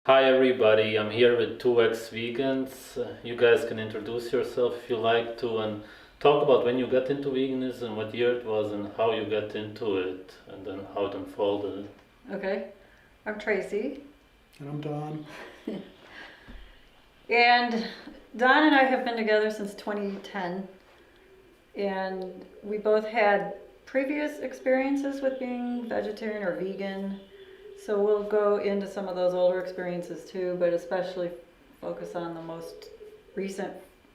Hi everybody, I'm here with two ex-vegans. You guys can introduce yourself if you like to and talk about when you got into veganism, what year it was and how you got into it and then how it unfolded. Okay, I'm Tracy, And I'm Don. and Don and I have been together since 2010, and we both had previous experiences with being vegetarian or vegan, so we'll go into some of those older experiences too, but especially focus on the most recent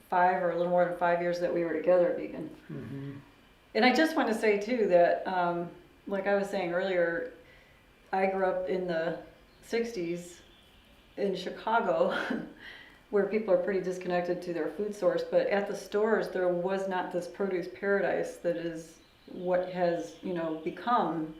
5 or a little more than 5 years that we were together vegan. Mm-hmm. And I just want to say too that, like I was saying earlier, I grew up in the 60s in Chicago where people are pretty disconnected to their food source, but at the stores there was not this produce paradise that is what has, become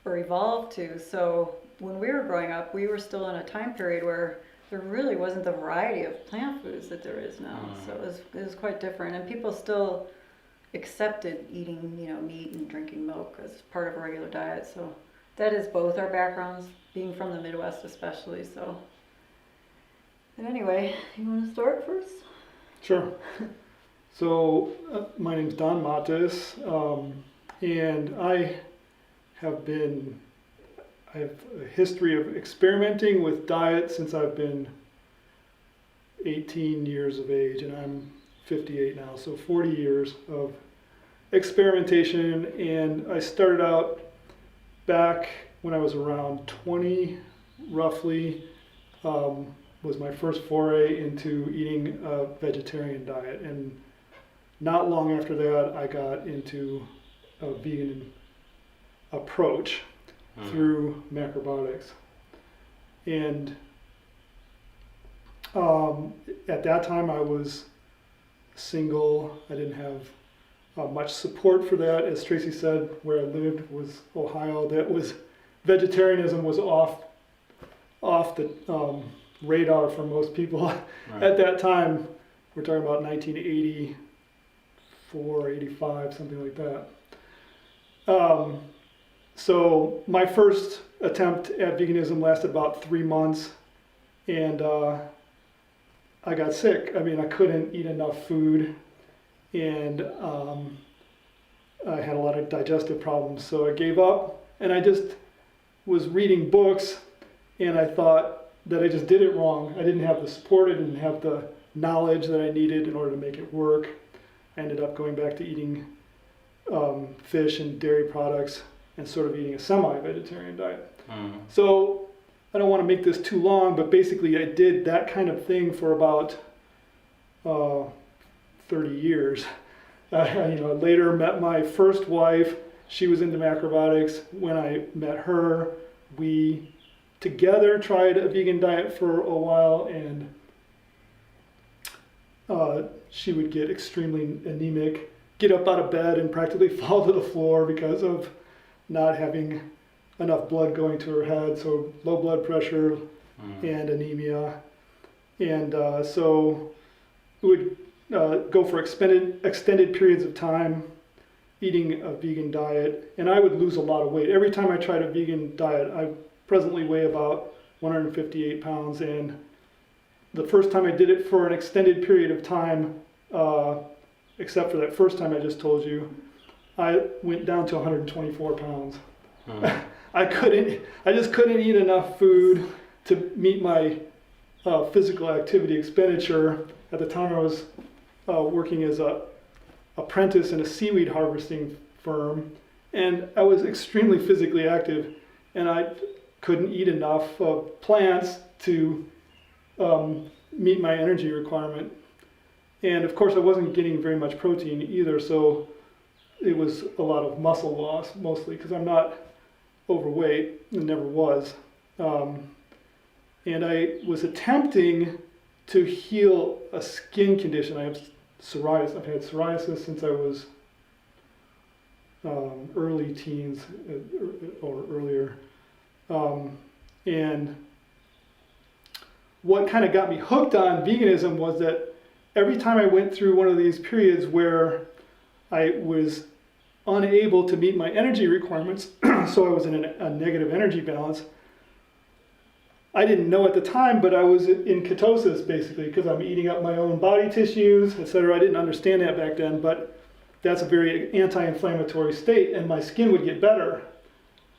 or evolved to. So when we were growing up, we were still in a time period where there really wasn't the variety of plant foods that there is now. So it was quite different, and people still accepted eating, meat and drinking milk as part of a regular diet. So that is both our backgrounds, being from the Midwest especially. So, and anyway, you want to start first? Sure. So, my name's Don Matis, and I have a history of experimenting with diet since I've been 18 years of age, and I'm 58 now, so 40 years of experimentation. And I started out back when I was around 20, roughly, was my first foray into eating a vegetarian diet. And not long after that, I got into a vegan approach through macrobiotics. And at that time, I was single. I didn't have much support for that. As Tracy said, where I lived was Ohio. That was vegetarianism was off the radar for most people Right. at that time. We're talking about 1984, 85, something like that. So my first attempt at veganism lasted about 3 months, and I got sick. I mean, I couldn't eat enough food, and I had a lot of digestive problems, so I gave up, and I just was reading books, and I thought that I just did it wrong. I didn't have the support, I didn't have the knowledge that I needed in order to make it work. I ended up going back to eating fish and dairy products and sort of eating a semi-vegetarian diet. So I don't want to make this too long, but basically I did that kind of thing for about 30 years. Later met my first wife. She was into macrobiotics. When I met her, we together tried a vegan diet for a while, and she would get extremely anemic, get up out of bed and practically fall to the floor because of not having enough blood going to her head, so low blood pressure and anemia. And so we would go for extended periods of time eating a vegan diet, and I would lose a lot of weight. Every time I tried a vegan diet, I presently weigh about 158 pounds, and the first time I did it for an extended period of time, except for that first time I just told you, I went down to 124 pounds. I just couldn't eat enough food to meet my physical activity expenditure. At the time I was working as a apprentice in a seaweed harvesting firm, and I was extremely physically active, and I couldn't eat enough plants to meet my energy requirement. And of course I wasn't getting very much protein either, so it was a lot of muscle loss mostly, because I'm not overweight and never was. And I was attempting to heal a skin condition. I have psoriasis. I've had psoriasis since I was early teens or earlier. And what kind of got me hooked on veganism was that every time I went through one of these periods where I was unable to meet my energy requirements, so I was in a negative energy balance, I didn't know at the time, but I was in ketosis basically because I'm eating up my own body tissues, etc. I didn't understand that back then, but that's a very anti-inflammatory state, and my skin would get better.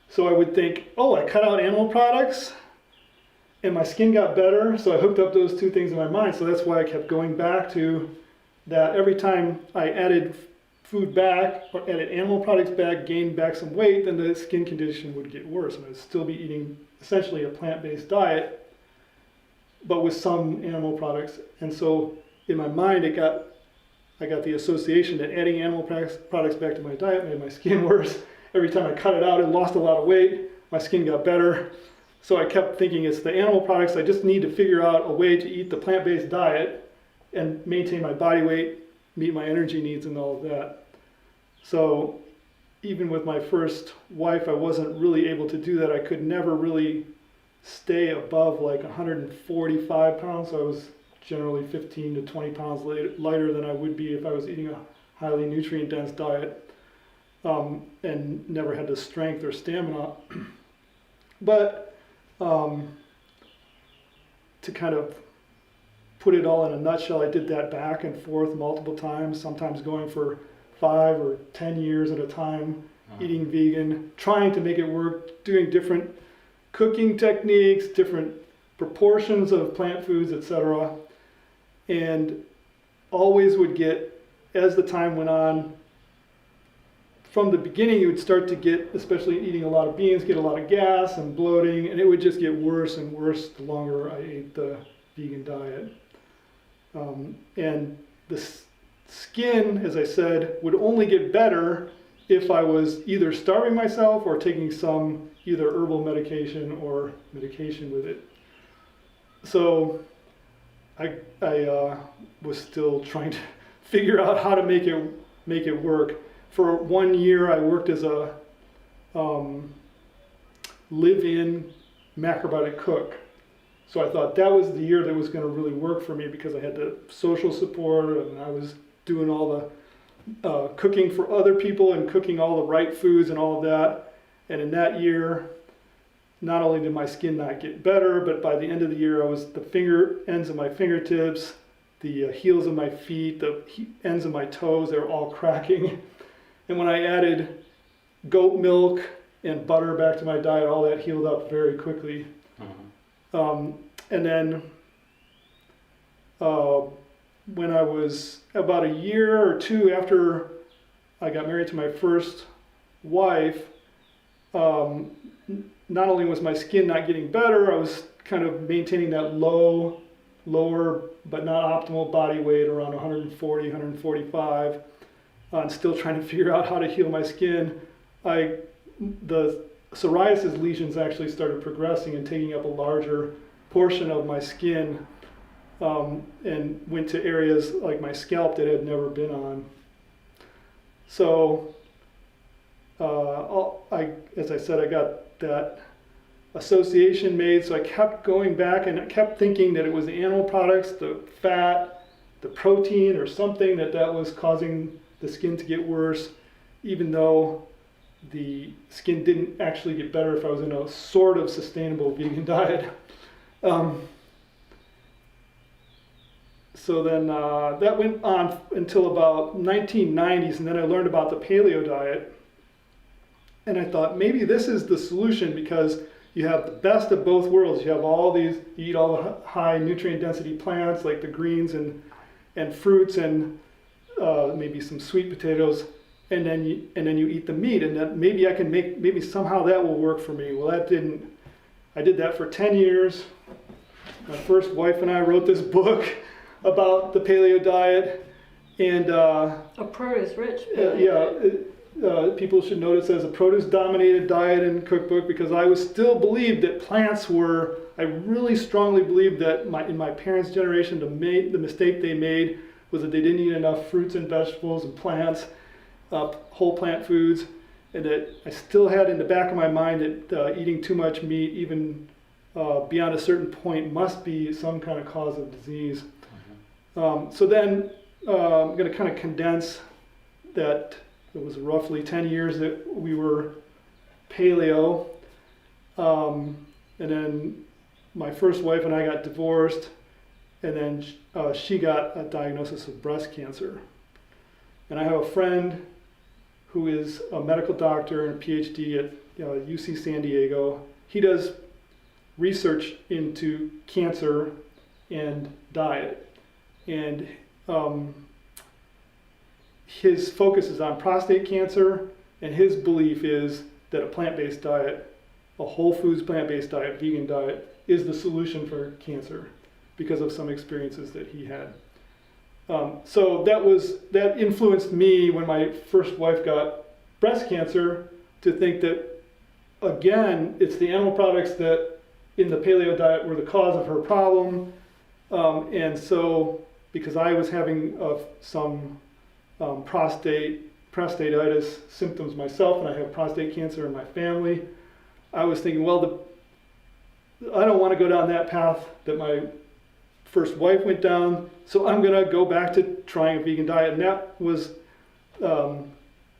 So I would think, oh, I cut out animal products, and my skin got better. So I hooked up those two things in my mind. So that's why I kept going back to that. Every time I added food back or added animal products back, gained back some weight, then the skin condition would get worse, and I'd still be eating essentially a plant-based diet, but with some animal products. And so in my mind, I got the association that adding animal products back to my diet made my skin worse. Every time I cut it out and lost a lot of weight, my skin got better. So I kept thinking it's the animal products. I just need to figure out a way to eat the plant-based diet and maintain my body weight, meet my energy needs and all of that. So even with my first wife, I wasn't really able to do that. I could never really stay above like 145 pounds. So I was generally 15 to 20 pounds lighter than I would be if I was eating a highly nutrient-dense diet, and never had the strength or stamina. But to kind of put it all in a nutshell, I did that back and forth multiple times, sometimes going for 5 or 10 years at a time, eating vegan, trying to make it work, doing different cooking techniques, different proportions of plant foods, etc. And always would get, as the time went on, from the beginning you would start to get, especially eating a lot of beans, get a lot of gas and bloating, and it would just get worse and worse the longer I ate the vegan diet. And the skin, as I said, would only get better if I was either starving myself or taking some either herbal medication or medication with it. So I was still trying to figure out how to make it work. For 1 year, I worked as a live-in macrobiotic cook. So I thought that was the year that was going to really work for me because I had the social support and I was doing all the cooking for other people and cooking all the right foods and all of that. And in that year, not only did my skin not get better, but by the end of the year, I was the ends of my fingertips, the heels of my feet, the ends of my toes, they were all cracking. And when I added goat milk and butter back to my diet, all that healed up very quickly. And then when I was about a year or two after I got married to my first wife, not only was my skin not getting better, I was kind of maintaining that lower but not optimal body weight around 140, 145, and still trying to figure out how to heal my skin. The psoriasis lesions actually started progressing and taking up a larger portion of my skin, and went to areas like my scalp that had never been on. So as I said, I got that association made, so I kept going back and I kept thinking that it was the animal products, the fat, the protein or something that was causing the skin to get worse, even though the skin didn't actually get better if I was in a sort of sustainable vegan diet. So then that went on until about 1990s, and then I learned about the paleo diet. And I thought maybe this is the solution because you have the best of both worlds. You have you eat all the high nutrient density plants like the greens and fruits and maybe some sweet potatoes, and then you eat the meat, and that maybe somehow that will work for me. Well, that didn't. I did that for 10 years. My first wife and I wrote this book about the paleo diet, and A produce-rich paleo. People should notice as a produce-dominated diet and cookbook because I still believed that plants were. I really strongly believed that in my parents' generation, the mistake they made was that they didn't eat enough fruits and vegetables and plants, whole plant foods, and that I still had in the back of my mind that eating too much meat, even beyond a certain point, must be some kind of cause of disease. So then I'm going to kind of condense that. It was roughly 10 years that we were paleo, and then my first wife and I got divorced, and then she got a diagnosis of breast cancer. And I have a friend who is a medical doctor and a PhD at UC San Diego. He does research into cancer and diet. And his focus is on prostate cancer, and his belief is that a plant-based diet, a whole foods plant-based diet, vegan diet, is the solution for cancer because of some experiences that he had. So that influenced me when my first wife got breast cancer to think that, again, it's the animal products that in the paleo diet were the cause of her problem. And so because I was having some prostatitis symptoms myself, and I have prostate cancer in my family, I was thinking, well, I don't want to go down that path that my first wife went down, so I'm going to go back to trying a vegan diet. And that was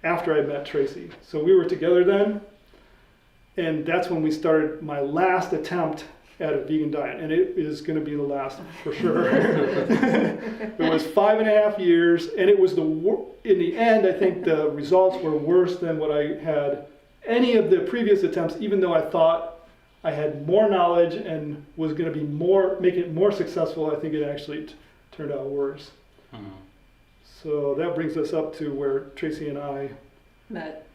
after I met Tracy. So we were together then, and that's when we started my last attempt at a vegan diet, and it is going to be the last for sure. It was 5.5 years, and it was in the end, I think the results were worse than what I had any of the previous attempts, even though I thought I had more knowledge and was going to be make it more successful. I think it actually turned out worse. Mm-hmm. So that brings us up to where Tracy and I met.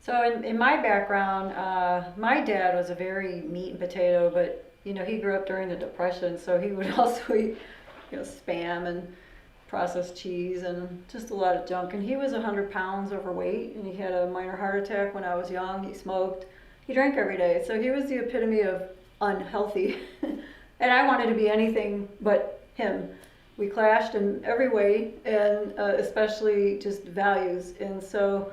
So in my background, my dad was a very meat and potato, but he grew up during the Depression, so he would also eat spam and processed cheese and just a lot of junk. And he was 100 pounds overweight, and he had a minor heart attack when I was young. He smoked. He drank every day, so he was the epitome of unhealthy. And I wanted to be anything but him. We clashed in every way, and especially just values. And so,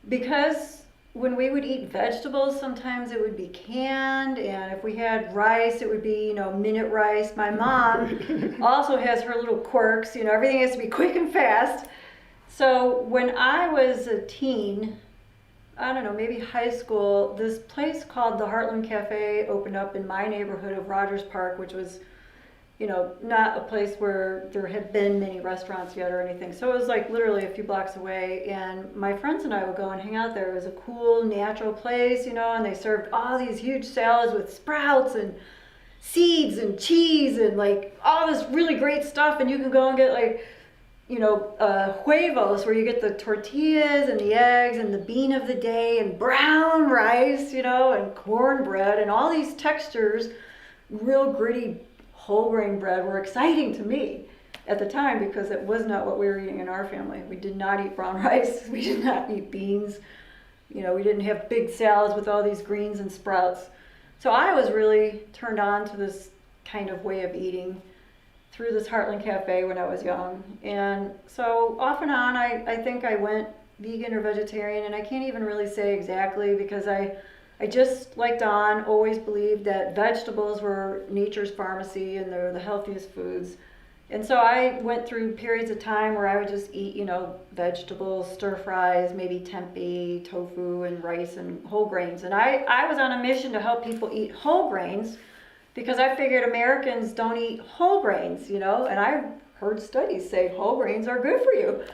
because when we would eat vegetables, sometimes it would be canned, and if we had rice, it would be, minute rice. My mom also has her little quirks, everything has to be quick and fast. So when I was a teen, I don't know, maybe high school, this place called the Heartland Cafe opened up in my neighborhood of Rogers Park, which was, not a place where there had been many restaurants yet or anything. So it was like literally a few blocks away, and my friends and I would go and hang out there. It was a cool, natural place, and they served all these huge salads with sprouts and seeds and cheese and like all this really great stuff. And you can go and get like, huevos, where you get the tortillas and the eggs and the bean of the day and brown rice, and cornbread and all these textures, real gritty whole grain bread were exciting to me at the time because it was not what we were eating in our family. We did not eat brown rice. We did not eat beans. We didn't have big salads with all these greens and sprouts. So I was really turned on to this kind of way of eating through this Heartland Cafe when I was young. And so off and on, I think I went vegan or vegetarian, and I can't even really say exactly because I just, like Don, always believed that vegetables were nature's pharmacy and they're the healthiest foods. And so I went through periods of time where I would just eat, vegetables, stir fries, maybe tempeh, tofu, and rice and whole grains. And I was on a mission to help people eat whole grains because I figured Americans don't eat whole grains, and I heard studies say whole grains are good for you.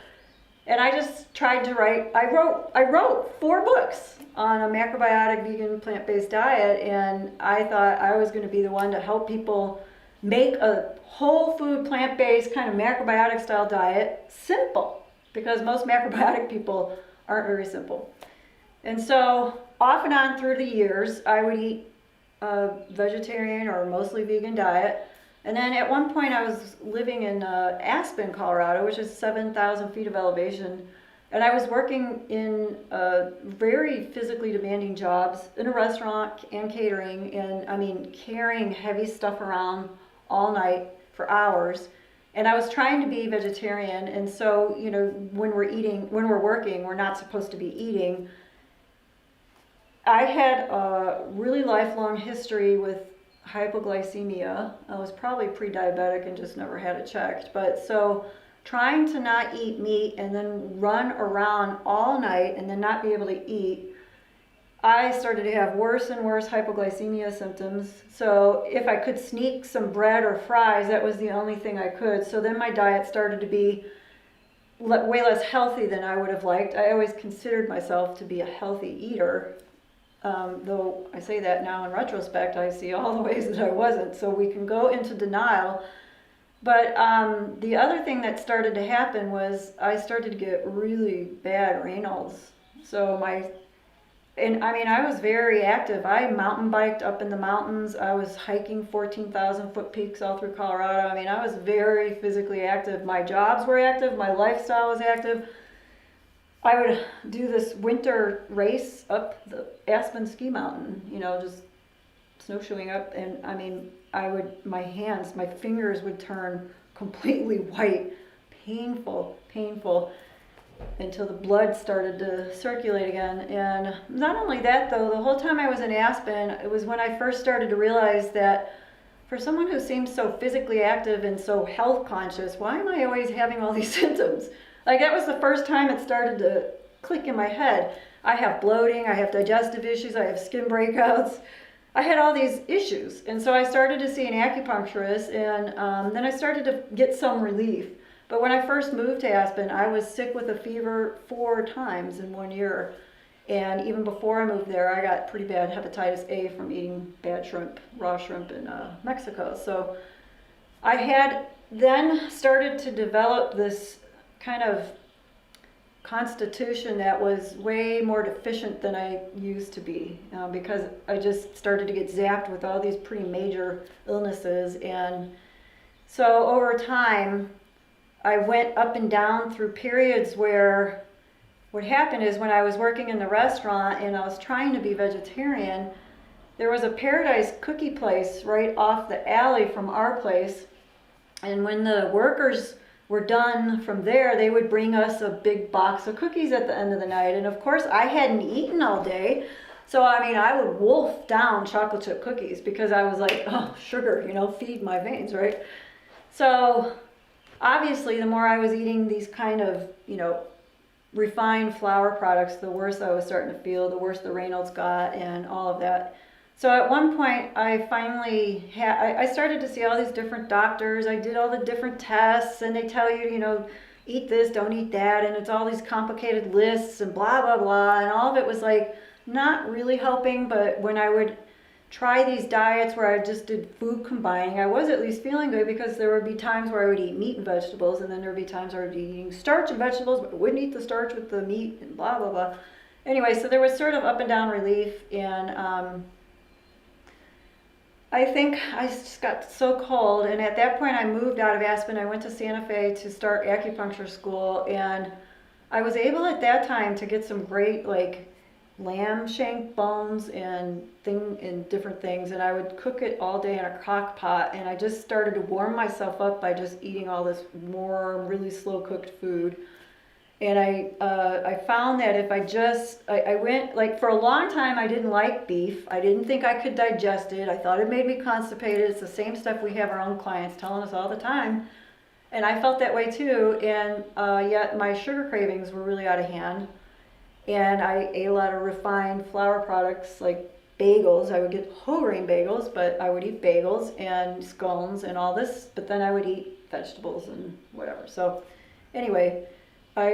And I just tried to write, I wrote 4 books on a macrobiotic vegan plant-based diet, and I thought I was going to be the one to help people make a whole food plant-based kind of macrobiotic style diet simple, because most macrobiotic people aren't very simple. And so off and on through the years, I would eat a vegetarian or mostly vegan diet. And then at one point I was living in Aspen, Colorado, which is 7,000 feet of elevation. And I was working in very physically demanding jobs in a restaurant and catering. And carrying heavy stuff around all night for hours. And I was trying to be vegetarian. And so, when we're working, we're not supposed to be eating. I had a really lifelong history with hypoglycemia. I was probably pre-diabetic and just never had it checked. But so trying to not eat meat and then run around all night and then not be able to eat, I started to have worse and worse hypoglycemia symptoms. So if I could sneak some bread or fries, that was the only thing I could. So then my diet started to be way less healthy than I would have liked. I always considered myself to be a healthy eater. Though I say that now in retrospect, I see all the ways that I wasn't. So we can go into denial. But the other thing that started to happen was I started to get really bad Raynaud's. So I was very active. I mountain biked up in the mountains. I was hiking 14,000 foot peaks all through Colorado. I mean, I was very physically active. My jobs were active. My lifestyle was active. I would do this winter race up the Aspen ski mountain, just snowshoeing up. And I mean, my fingers would turn completely white, painful, until the blood started to circulate again. And not only that though, the whole time I was in Aspen, it was when I first started to realize that for someone who seems so physically active and so health conscious, why am I always having all these symptoms? Like, that was the first time it started to click in my head. I have bloating, I have digestive issues, I have skin breakouts. I had all these issues. And so I started to see an acupuncturist, and then I started to get some relief. But when I first moved to Aspen, I was sick with a fever 4 times in 1 year. And even before I moved there, I got pretty bad hepatitis A from eating bad shrimp, raw shrimp in Mexico. So I had then started to develop this kind of constitution that was way more deficient than I used to be, because I just started to get zapped with all these pretty major illnesses. And so over time, I went up and down through periods where what happened is when I was working in the restaurant and I was trying to be vegetarian, there was a Paradise cookie place right off the alley from our place. And when the workers were done from there, they would bring us a big box of cookies at the end of the night. And of course, I hadn't eaten all day. So, I would wolf down chocolate chip cookies because I was like, oh, sugar, feed my veins, right? So obviously, the more I was eating these kind of, refined flour products, the worse I was starting to feel, the worse the Raynaud's got and all of that. So at one point, I finally I started to see all these different doctors. I did all the different tests, and they tell you, eat this, don't eat that, and it's all these complicated lists and blah, blah, blah, and all of it was like not really helping. But when I would try these diets where I just did food combining, I was at least feeling good, because there would be times where I would eat meat and vegetables, and then there would be times where I would be eating starch and vegetables, but I wouldn't eat the starch with the meat and blah, blah, blah. Anyway, so there was sort of up and down relief, and I think I just got so cold, and at that point I moved out of Aspen. I went to Santa Fe to start acupuncture school, and I was able at that time to get some great lamb shank bones and different things, and I would cook it all day in a crock pot, and I just started to warm myself up by just eating all this warm, really slow cooked food. And I found that if I went, for a long time, I didn't like beef. I didn't think I could digest it. I thought it made me constipated. It's the same stuff we have our own clients telling us all the time. And I felt that way too. And yet my sugar cravings were really out of hand. And I ate a lot of refined flour products like bagels. I would get whole grain bagels, but I would eat bagels and scones and all this. But then I would eat vegetables and whatever. So anyway, I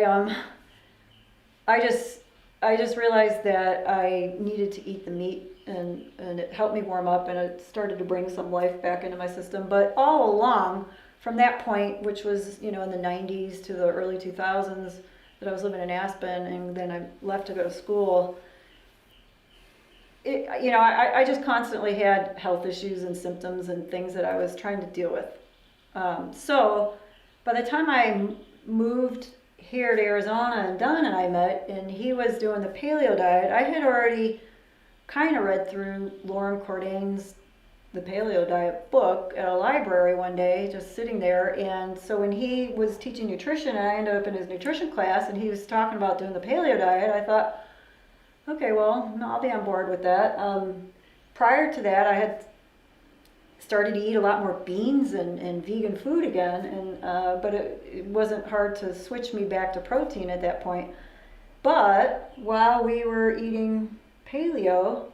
just realized that I needed to eat the meat, and it helped me warm up, and it started to bring some life back into my system. But all along from that point, which was in the 90s to the early 2000s, that I was living in Aspen, and then I left to go to school, I just constantly had health issues and symptoms and things that I was trying to deal with. So by the time I moved here to Arizona, and Don and I met, and he was doing the paleo diet, I had already kind of read through Lauren Cordain's The Paleo Diet book at a library one day, just sitting there. And so when he was teaching nutrition, and I ended up in his nutrition class, and he was talking about doing the paleo diet, I thought, okay, well, I'll be on board with that. Prior to that, I had started to eat a lot more beans and vegan food again, and but it wasn't hard to switch me back to protein at that point. But while we were eating paleo,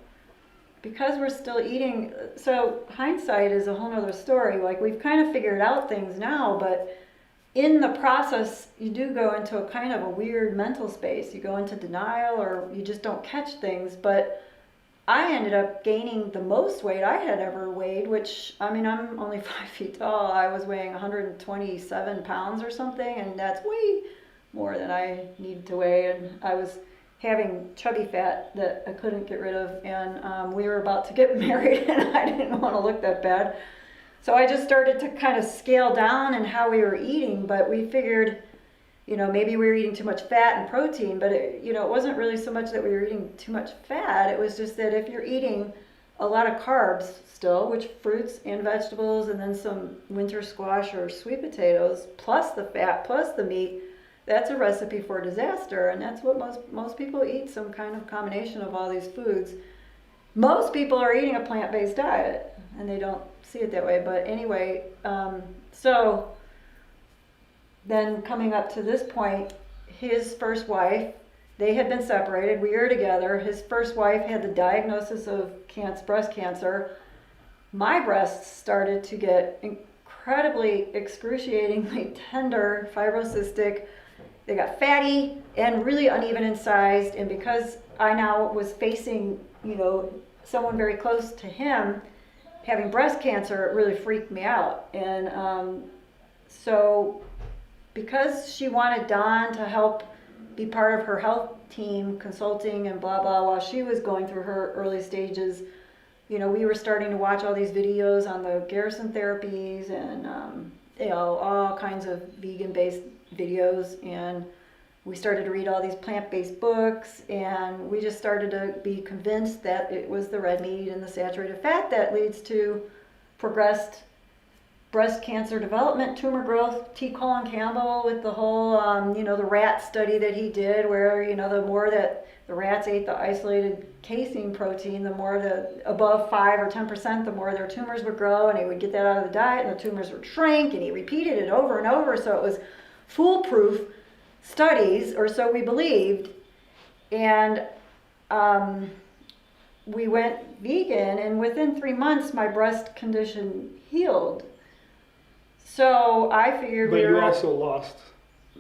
because we're still eating, so hindsight is a whole nother story. Like, we've kind of figured out things now, but in the process, you do go into a kind of a weird mental space. You go into denial, or you just don't catch things. But I ended up gaining the most weight I had ever weighed, which, I mean, I'm only 5 feet tall. I was weighing 127 pounds or something, and that's way more than I needed to weigh. And I was having chubby fat that I couldn't get rid of, and we were about to get married, and I didn't want to look that bad. So I just started to kind of scale down in how we were eating, but we figured, you know, maybe we were eating too much fat and protein, but it, you know, it wasn't really so much that we were eating too much fat. It was just that if you're eating a lot of carbs still, which fruits and vegetables, and then some winter squash or sweet potatoes, plus the fat, plus the meat, that's a recipe for disaster. And that's what most people eat, some kind of combination of all these foods. Most people are eating a plant-based diet, and they don't see it that way. But anyway, so then coming up to this point, his first wife, they had been separated, we were together. His first wife had the diagnosis of breast cancer. My breasts started to get incredibly excruciatingly tender, fibrocystic. They got fatty and really uneven in size. And because I now was facing, you know, someone very close to him having breast cancer, it really freaked me out. And so because she wanted Don to help be part of her health team, consulting and blah, blah, while she was going through her early stages, you know, we were starting to watch all these videos on the Garrison therapies and, you know, all kinds of vegan-based videos. And we started to read all these plant-based books, and we just started to be convinced that it was the red meat and the saturated fat that leads to progressed breast cancer development, tumor growth. T. Colin Campbell with the whole, you know, the rat study that he did, where, you know, the more that the rats ate the isolated casein protein, the more the above 5 or 10%, the more their tumors would grow, and he would get that out of the diet, and the tumors would shrink, and he repeated it over and over. So it was foolproof studies, or so we believed. And we went vegan, and within 3 months my breast condition healed. So I figured But you also lost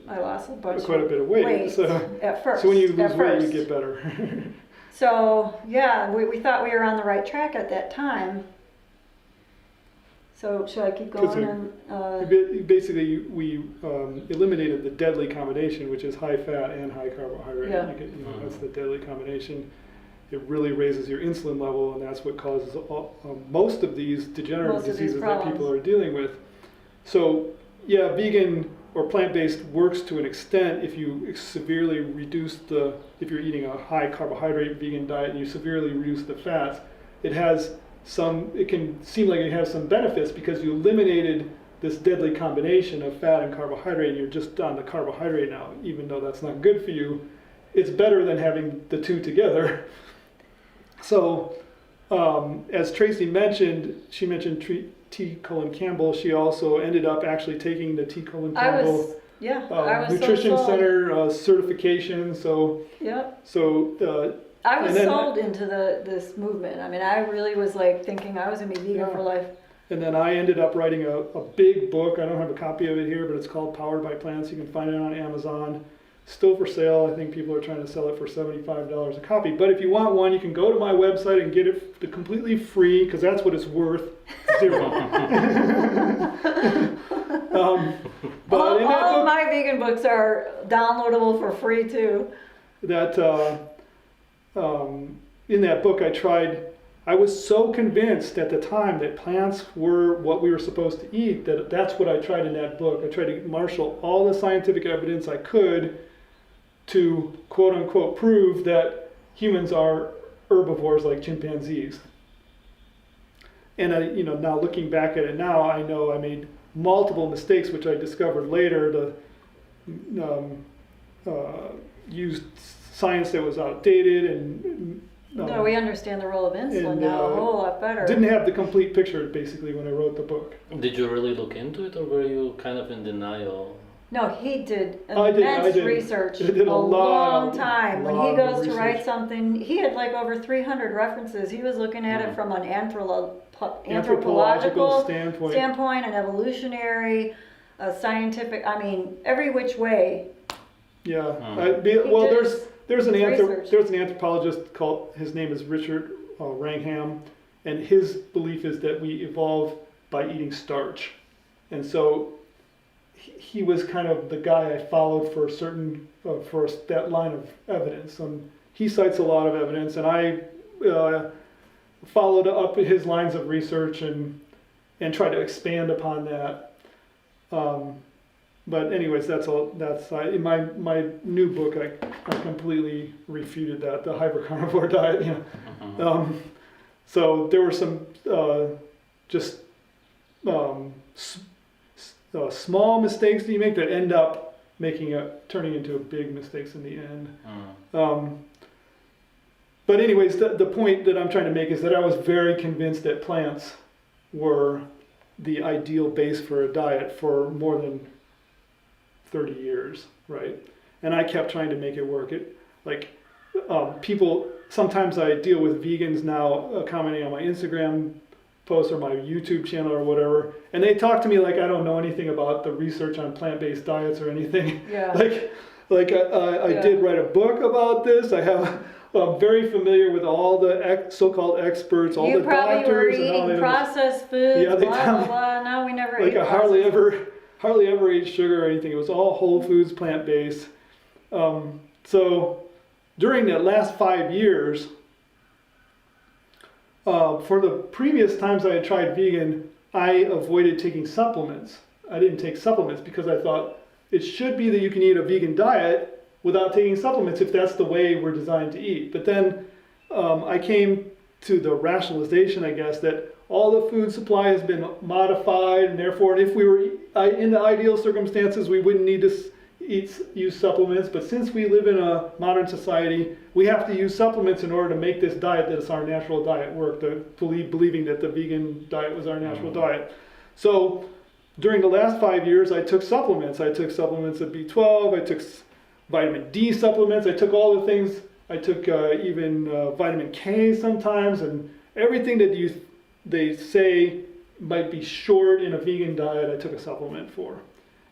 I lost quite a bit of weight. So at first. So when you lose weight, first. you get better. So yeah, we thought we were on the right track at that time. So should I keep going? Basically, we eliminated the deadly combination, which is high fat and high carbohydrate. Yeah. You know, that's the deadly combination. It really raises your insulin level, and that's what causes most of these degenerative diseases that people are dealing with. So yeah, vegan or plant-based works to an extent if you severely reduce if you're eating a high carbohydrate vegan diet and you severely reduce the fats. It can seem like it has some benefits because you eliminated this deadly combination of fat and carbohydrate, and you're just on the carbohydrate now, even though that's not good for you. It's better than having the two together. So as Tracy mentioned, she mentioned T. Colin Campbell. She also ended up actually taking the T. Colin Campbell Nutrition Center certification. So yep. So I was sold into this movement. I mean, I really was like thinking I was gonna be vegan for life. And then I ended up writing a big book. I don't have a copy of it here, but it's called Powered by Plants. You can find it on Amazon. Still for sale. I think people are trying to sell it for $75 a copy. But if you want one, you can go to my website and get it completely free, because that's what it's worth. $0. But all of my vegan books are downloadable for free too. In that book, I was so convinced at the time that plants were what we were supposed to eat that's what I tried in that book. I tried to marshal all the scientific evidence I could to quote unquote prove that humans are herbivores like chimpanzees. And now looking back at it now, I know I made multiple mistakes, which I discovered later. Used science that was outdated and no, we understand the role of insulin now a whole lot better. Didn't have the complete picture basically when I wrote the book. Did you really look into it, or were you kind of in denial? No, he did I immense did. research I did a lot, long time. When he lot of goes to write research. something, he had like over 300 references. He was looking at it from an Anthropological anthropological standpoint. an evolutionary, a scientific, I mean, every which way. Yeah. Hmm. Well, did there's an research. there's an anthropologist called, his name is Richard Wrangham, and his belief is that we evolve by eating starch, and so he was kind of the guy I followed for that line of evidence. And he cites a lot of evidence, and I followed up his lines of research and tried to expand upon that. But anyways, that's all. In my new book, I completely refuted that, the hypercarnivore diet. You know. Mhm. So there were some just small mistakes that you make that end up turning into big mistakes in the end. Mm. But anyways, the point that I'm trying to make is that I was very convinced that plants were the ideal base for a diet for more than 30 years, right? And I kept trying to make it work. People, sometimes I deal with vegans now commenting on my Instagram posts or my YouTube channel or whatever, and they talk to me like I don't know anything about the research on plant-based diets or anything. Yeah. I did write a book about this. I'm very familiar with all the so-called experts, all You the probably were doctors, and all eating the processed foods, Yeah, they blah, tell blah, me- blah. No, we never like ate I processed hardly ever ate sugar or anything. It was all whole foods, plant-based. So during the last 5 years, for the previous times I had tried vegan, I avoided taking supplements. I didn't take supplements because I thought it should be that you can eat a vegan diet without taking supplements if that's the way we're designed to eat. But then I came to the rationalization, I guess, that all the food supply has been modified, and therefore, if we were in the ideal circumstances, we wouldn't need to use supplements. But since we live in a modern society, we have to use supplements in order to make this diet that is our natural diet work, believing that the vegan diet was our natural diet. So during the last 5 years, I took supplements. I took supplements of B12, I took vitamin D supplements, I took all the things, I took even vitamin K sometimes, and everything that they say might be short in a vegan diet, I took a supplement for.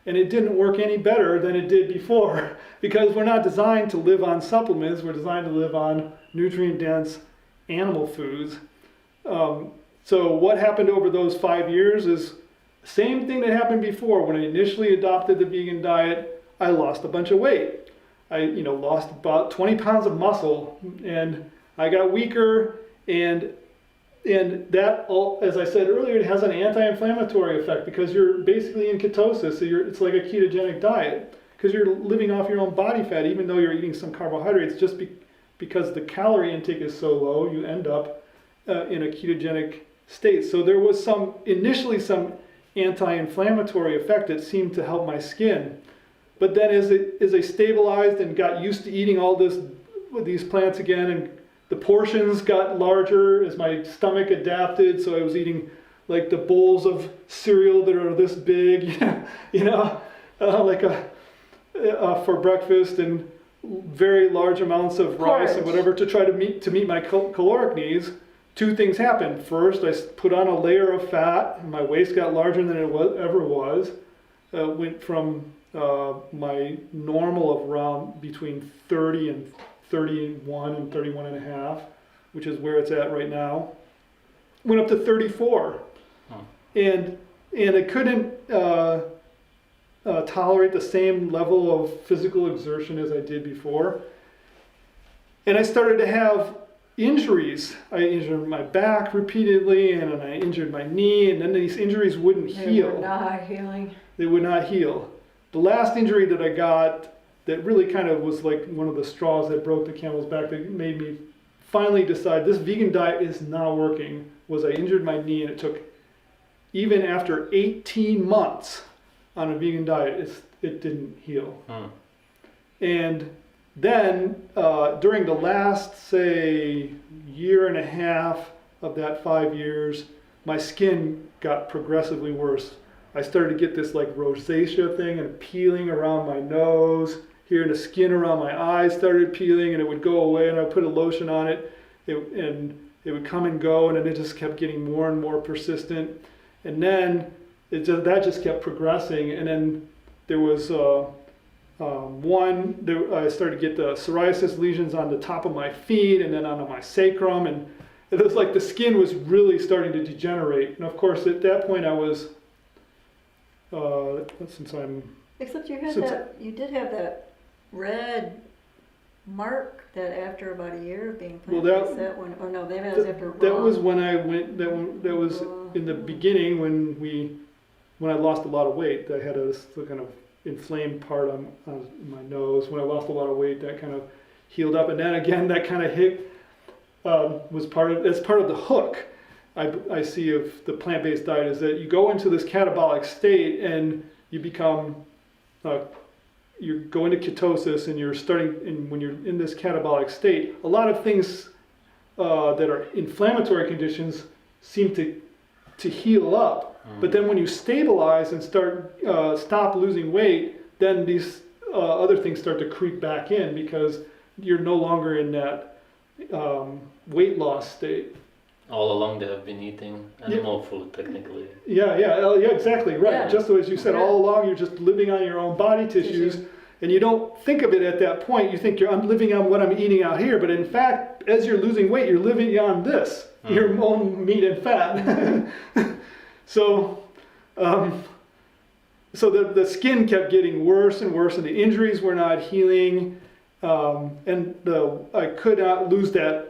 And it didn't work any better than it did before, because we're not designed to live on supplements, we're designed to live on nutrient-dense animal foods. So what happened over those 5 years is the same thing that happened before. When I initially adopted the vegan diet, I lost a bunch of weight. I lost about 20 pounds of muscle, and I got weaker, and that, as I said earlier, it has an anti-inflammatory effect because you're basically in ketosis. So it's like a ketogenic diet because you're living off your own body fat, even though you're eating some carbohydrates. Just because the calorie intake is so low, you end up in a ketogenic state. So there was initially some anti-inflammatory effect that seemed to help my skin. But then as I stabilized and got used to eating all these plants again, and the portions got larger as my stomach adapted, so I was eating like the bowls of cereal that are this big, for breakfast, and very large amounts of rice and whatever to try to meet my caloric needs. Two things happened. First, I put on a layer of fat, and my waist got larger than it ever was. Went from my normal of around between 30 and 31 and 31 and a half, which is where it's at right now. Went up to 34. And I couldn't tolerate the same level of physical exertion as I did before. And I started to have injuries. I injured my back repeatedly, and I injured my knee, and then these injuries wouldn't heal. They were not healing. They would not heal. The last injury that I got that really kind of was like one of the straws that broke the camel's back that made me finally decide this vegan diet is not working was I injured my knee, and it took, even after 18 months on a vegan diet, it didn't heal. And then during the last, say, year and a half of that 5 years, my skin got progressively worse. I started to get this like rosacea thing and peeling around my nose. Here, the skin around my eyes started peeling, and it would go away, and I would put a lotion on it, and it would come and go, and then it just kept getting more and more persistent. And then that just kept progressing, and then there was I started to get the psoriasis lesions on the top of my feet and then onto my sacrum, and it was like the skin was really starting to degenerate. And of course, at that point, I was since I'm Except you did have that red mark that after about a year of being plant-based, that one, or no, maybe that was after raw. That was when I went. That was in the beginning when I lost a lot of weight. I had a kind of inflamed part on my nose. When I lost a lot of weight, that kind of healed up, and then again that kind of hit was part of the hook I see of the plant-based diet, is that you go into this catabolic state and you become you go into ketosis, and when you're in this catabolic state, a lot of things that are inflammatory conditions seem to heal up. But then when you stabilize and stop losing weight, then these other things start to creep back in, because you're no longer in that weight loss state. All along they have been eating animal food, technically. Yeah, exactly, right. Yeah. Just as you said, all along you're just living on your own body tissues, and you don't think of it at that point. You think I'm living on what I'm eating out here, but in fact, as you're losing weight, you're living on this, your own meat and fat. So the skin kept getting worse and worse, and the injuries were not healing, and I could not lose that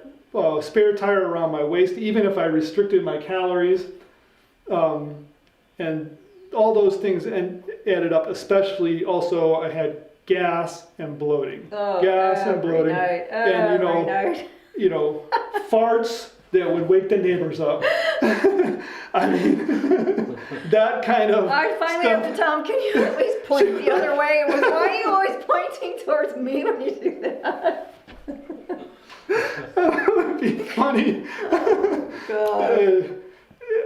spare tire around my waist, even if I restricted my calories, and all those things added up. Especially, also, I had gas and bloating. Gas and bloating, night. and farts that would wake the neighbors up. I mean, that kind of I finally have to tell him, can you at least point the other way? Why are you always pointing towards me when you do that? That would be funny. God.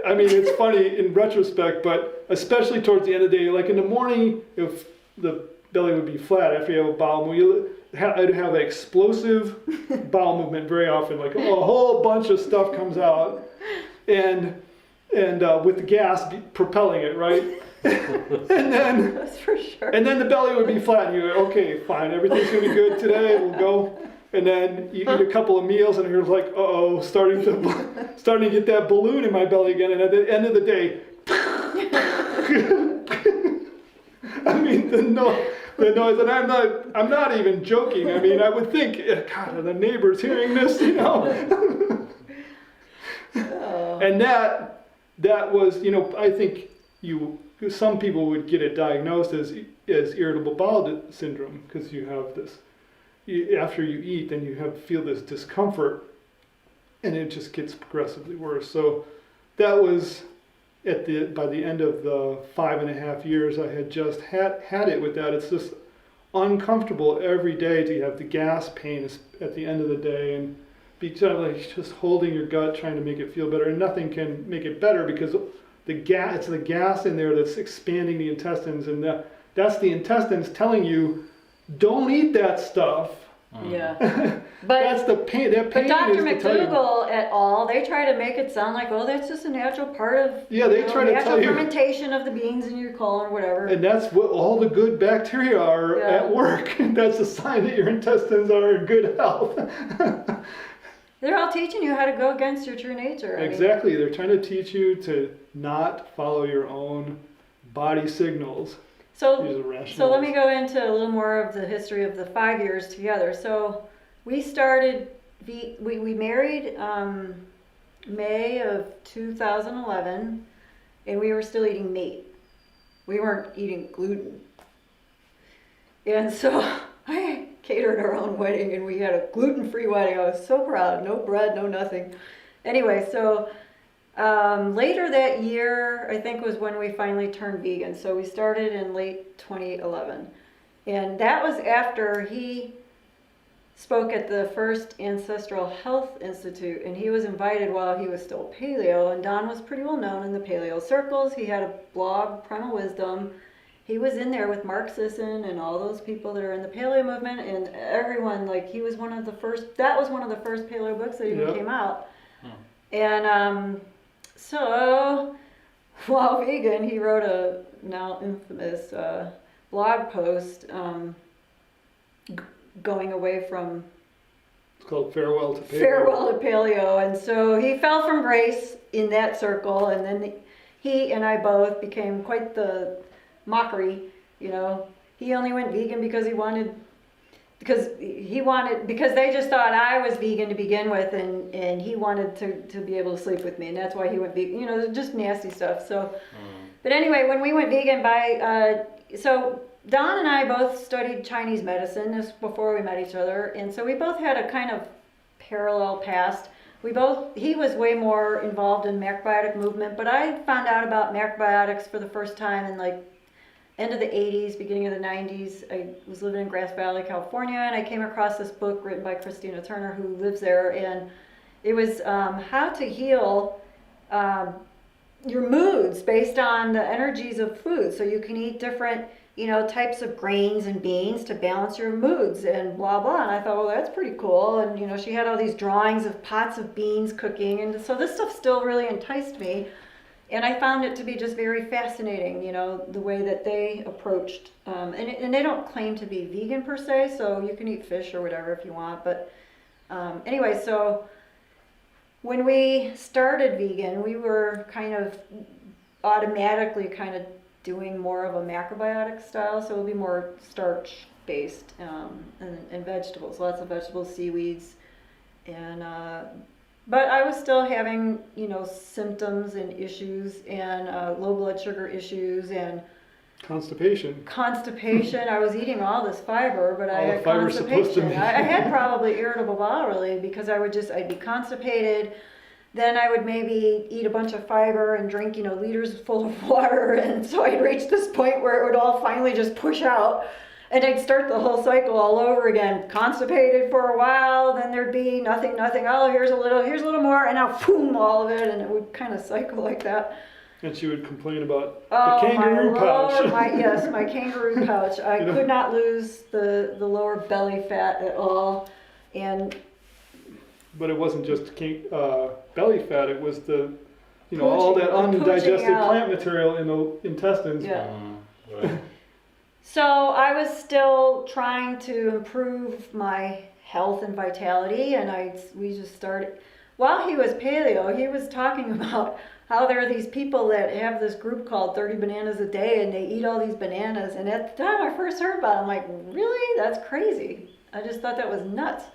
I mean, it's funny in retrospect, but especially towards the end of the day, like in the morning, if the belly would be flat after you have a bowel movement, I'd have an explosive bowel movement very often, like a whole bunch of stuff comes out, and with the gas propelling it, right? And then That's for sure. And then the belly would be flat, and you go, okay, fine, everything's gonna be good today, we'll go. And then you eat a couple of meals, and you're like, uh-oh, starting to get that balloon in my belly again. And at the end of the day, I mean, the noise, and I'm not even joking. I mean, I would think, God, are the neighbors hearing this, And that was, I think some people would get it diagnosed as irritable bowel syndrome, because you have this. After you eat, then you feel this discomfort, and it just gets progressively worse. So that was by the end of the 5.5 years I had just had it with that. It's just uncomfortable every day to have the gas pain at the end of the day, and be just holding your gut, trying to make it feel better, and nothing can make it better, because it's the gas in there that's expanding the intestines, and that's the intestines telling you, don't eat that stuff. Yeah. But that's the pain. That pain. But Dr. is to tell you. McDougall et al., they try to make it sound like, oh, that's just a natural part of they try to tell you fermentation of the beans in your colon or whatever. And that's what all the good bacteria are at work. That's a sign that your intestines are in good health. They're all teaching you how to go against your true nature. Exactly. They're trying to teach you to not follow your own body signals. So let me go into a little more of the history of the 5 years together. So we started, we married May of 2011, and we were still eating meat. We weren't eating gluten. And so I catered our own wedding, and we had a gluten-free wedding. I was so proud. No bread, no nothing. Anyway, so later that year, I think, was when we finally turned vegan. So we started in late 2011. And that was after he spoke at the first Ancestral Health Institute, and he was invited while he was still paleo, and Don was pretty well known in the paleo circles. He had a blog, Primal Wisdom. He was in there with Mark Sisson and all those people that are in the paleo movement, and everyone, like, he was one of the first, that was one of the first paleo books that even came out. And so while vegan, he wrote a now infamous blog post going away from, It's called Farewell to Paleo. Farewell to Paleo. And so he fell from grace in that circle, and then he and I both became quite the mockery. You know, he only went vegan because because they just thought I was vegan to begin with, and he wanted to be able to sleep with me, and that's why he went vegan. You know, just nasty stuff. So, but anyway, when we went vegan so Don and I both studied Chinese medicine this before we met each other, and so we both had a kind of parallel past. He was way more involved in macrobiotic movement, but I found out about macrobiotics for the first time in like end of the 80s, beginning of the 90s. I was living in Grass Valley, California, and I came across this book written by Christina Turner, who lives there, and it was how to heal your moods based on the energies of food. So you can eat different, types of grains and beans to balance your moods and blah, blah. And I thought, well, that's pretty cool. And, she had all these drawings of pots of beans cooking. And so this stuff still really enticed me. And I found it to be just very fascinating, the way that they approached, and they don't claim to be vegan per se, so you can eat fish or whatever if you want. But anyway, so when we started vegan, we were kind of automatically kind of doing more of a macrobiotic style, so it would be more starch based and vegetables, lots of vegetables, seaweeds, and but I was still having symptoms and issues and low blood sugar issues and Constipation. I was eating all this fiber, but I had constipation. I had probably irritable bowel really, because I'd be constipated. Then I would maybe eat a bunch of fiber and drink, liters full of water. And so I'd reach this point where it would all finally just push out. And I'd start the whole cycle all over again. Constipated for a while, then there'd be nothing. Oh, here's a little more, and now boom, all of it. And it would kind of cycle like that. And she would complain about the kangaroo pouch. My kangaroo pouch. I could not lose the lower belly fat at all. But it wasn't just belly fat, it was the, Pooching, all that undigested out. plant material in the intestines. Yeah. Right. So I was still trying to improve my health and vitality, and we just started. While he was paleo, he was talking about how there are these people that have this group called 30 Bananas a Day, and they eat all these bananas. And at the time I first heard about it, I'm like, really? That's crazy. I just thought that was nuts.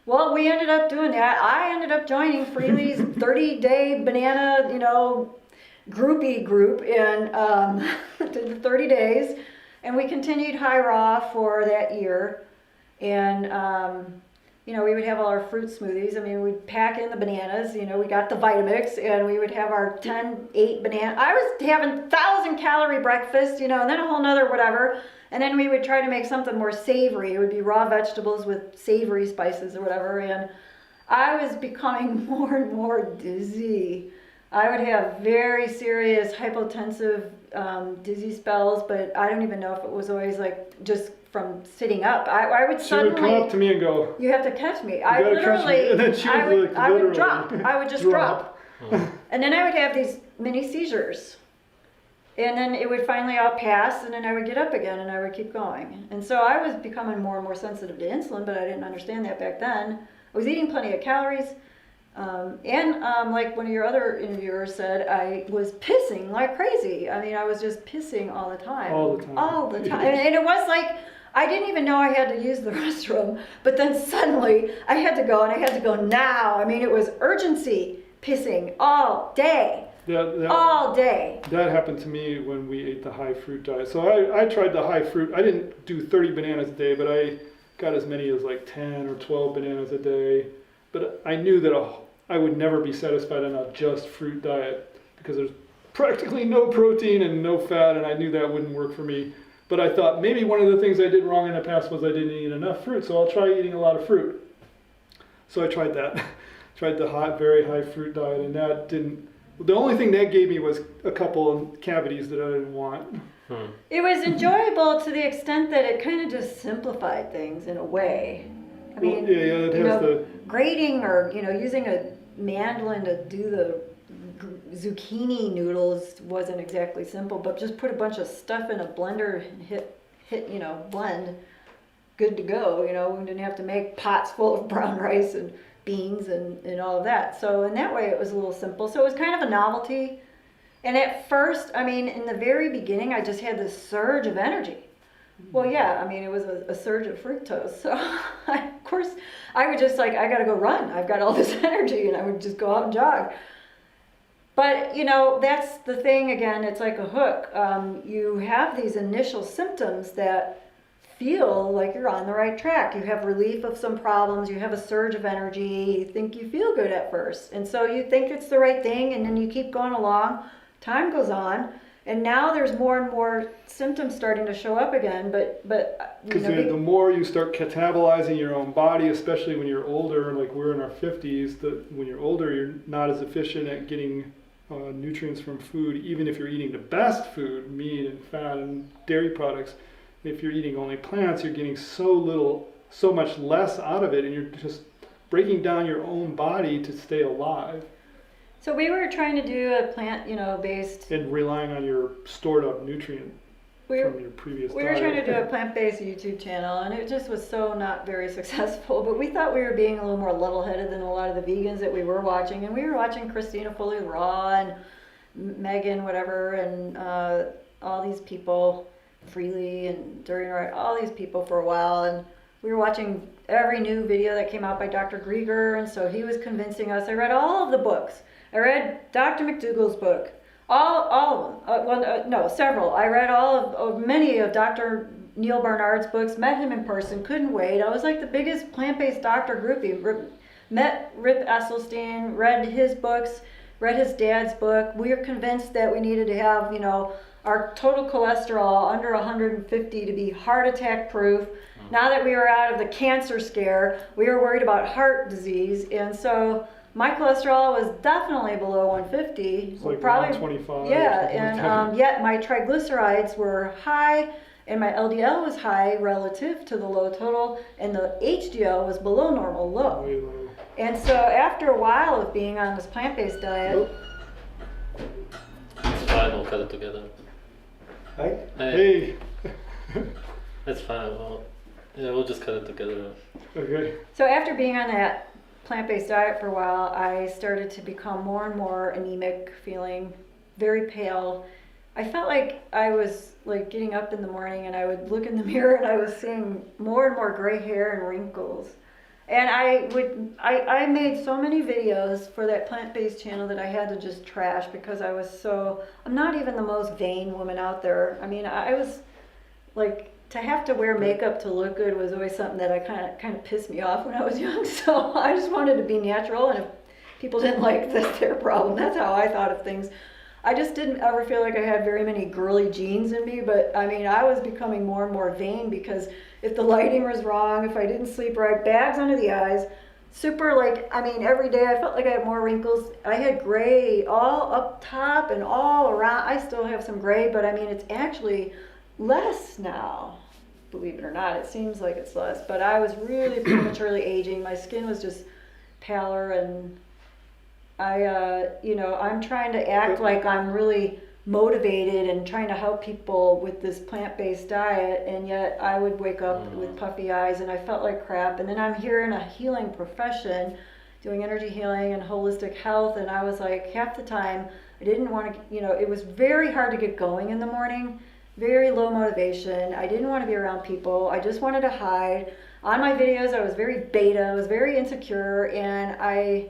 Well, we ended up doing that. I ended up joining Freely's 30-day banana, groupie group, and did the 30 days. And we continued high raw for that year. And, we would have all our fruit smoothies. I mean, we'd pack in the bananas, we got the Vitamix, and we would have our 8 banana. I was having 1,000-calorie breakfast, and then a whole nother whatever. And then we would try to make something more savory. It would be raw vegetables with savory spices or whatever. And I was becoming more and more dizzy. I would have very serious hypotensive dizzy spells, but I don't even know if it was always like just from sitting up. I would suddenly. She would come up to me and go, "You have to catch me." I literally. And then she would I would drop. I would just drop. Hmm. And then I would have these mini seizures. And then it would finally all pass, and then I would get up again, and I would keep going. And so I was becoming more and more sensitive to insulin, but I didn't understand that back then. I was eating plenty of calories, and like one of your other interviewers said, I was pissing like crazy. I mean, I was just pissing all the time. All the time. All the time. And it was like, I didn't even know I had to use the restroom, but then suddenly I had to go, and I had to go now. I mean, it was urgency pissing all day. All day. That happened to me when we ate the high fruit diet. So I tried the high fruit. I didn't do 30 bananas a day, but I got as many as like 10 or 12 bananas a day. But I knew that I would never be satisfied on a just fruit diet because there's practically no protein and no fat, and I knew that wouldn't work for me. But I thought maybe one of the things I did wrong in the past was I didn't eat enough fruit, so I'll try eating a lot of fruit. So I tried that. Tried the very high fruit diet, and that didn't. The only thing that gave me was a couple of cavities that I didn't want. It was enjoyable to the extent that it kind of just simplified things in a way. I mean, it has grating or using a mandolin to do the zucchini noodles wasn't exactly simple, but just put a bunch of stuff in a blender and hit blend, good to go. We didn't have to make pots full of brown rice and beans and all of that. So in that way it was a little simple. So it was kind of a novelty. And at first, in the very beginning, I just had this surge of energy. Well, yeah, it was a surge of fructose. So of course I would just I got to go run. I've got all this energy, and I would just go out and jog. But, that's the thing again, it's like a hook. You have these initial symptoms that feel like you're on the right track. You have relief of some problems, you have a surge of energy, you think you feel good at first. And so you think it's the right thing, and then you keep going along, time goes on, and now there's more and more symptoms starting to show up again. But because the more you start catabolizing your own body, especially when you're older, like we're in our 50s, when you're older, you're not as efficient at getting nutrients from food, even if you're eating the best food, meat and fat and dairy products. If you're eating only plants, you're getting so much less out of it, and you're just breaking down your own body to stay alive. So we were trying to do a plant, based... And relying on your stored up nutrient from your previous diet. We were trying to do a plant-based YouTube channel, and it just was so not very successful. But we thought we were being a little more level-headed than a lot of the vegans that we were watching. And we were watching Christina Fully Raw and Megan, whatever, and all these people... Freely and During Right, all these people for a while, and we were watching every new video that came out by Dr. Grieger, and so he was convincing us. I read all of the books. I read Dr. McDougall's book, all of them. Several. I read many of Dr. Neil Barnard's books. Met him in person. Couldn't wait. I was like the biggest plant-based doctor groupie. Met Rip Esselstyn. Read his books. Read his dad's book. We were convinced that we needed to have our total cholesterol under 150 to be heart attack proof. Now that we were out of the cancer scare, we were worried about heart disease, and so my cholesterol was definitely below 150. It's like probably 125. Yeah, and yet my triglycerides were high, and my LDL was high relative to the low total, and the HDL was below normal low. Way low. And so after a while of being on this plant-based diet, It's fine, we'll cut it together. Hey. That's fine. We'll just cut it together. Okay. so after being on that plant-based diet for a while, I started to become more and more anemic, feeling very pale. I felt like I was getting up in the morning, and I would look in the mirror, and I was seeing more and more gray hair and wrinkles. And I made so many videos for that plant-based channel that I had to just trash because I'm not even the most vain woman out there. I was to have to wear makeup to look good was always something that I kind of pissed me off when I was young. So I just wanted to be natural, and if people didn't like that's their problem. That's how I thought of things. I just didn't ever feel like I had very many girly genes in me, but I was becoming more and more vain because if the lighting was wrong, if I didn't sleep right, bags under the eyes, super every day I felt like I had more wrinkles. I had gray all up top and all around. I still have some gray, but it's actually less now. Believe it or not, it seems like it's less, but I was really prematurely aging. My skin was just paler, and I'm trying to act like I'm really motivated and trying to help people with this plant-based diet, and yet I would wake up with puffy eyes and I felt like crap. And then I'm here in a healing profession doing energy healing and holistic health, and I was like, half the time I didn't want to, it was very hard to get going in the morning, very low motivation. I didn't want to be around people. I just wanted to hide. On my videos I was very beta, I was very insecure, and I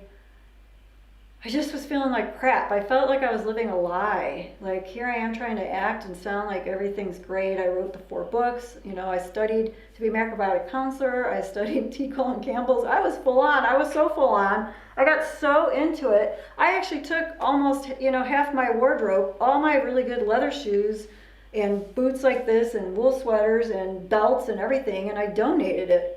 just was feeling like crap. I felt like I was living a lie. Like, here I am trying to act and sound like everything's great. I wrote the 4 books. I studied to be a macrobiotic counselor. I studied T. Colin Campbell's. I was full on. I was so full on. I got so into it. I actually took almost, half my wardrobe, all my really good leather shoes, and boots like this and wool sweaters and belts and everything, and I donated it.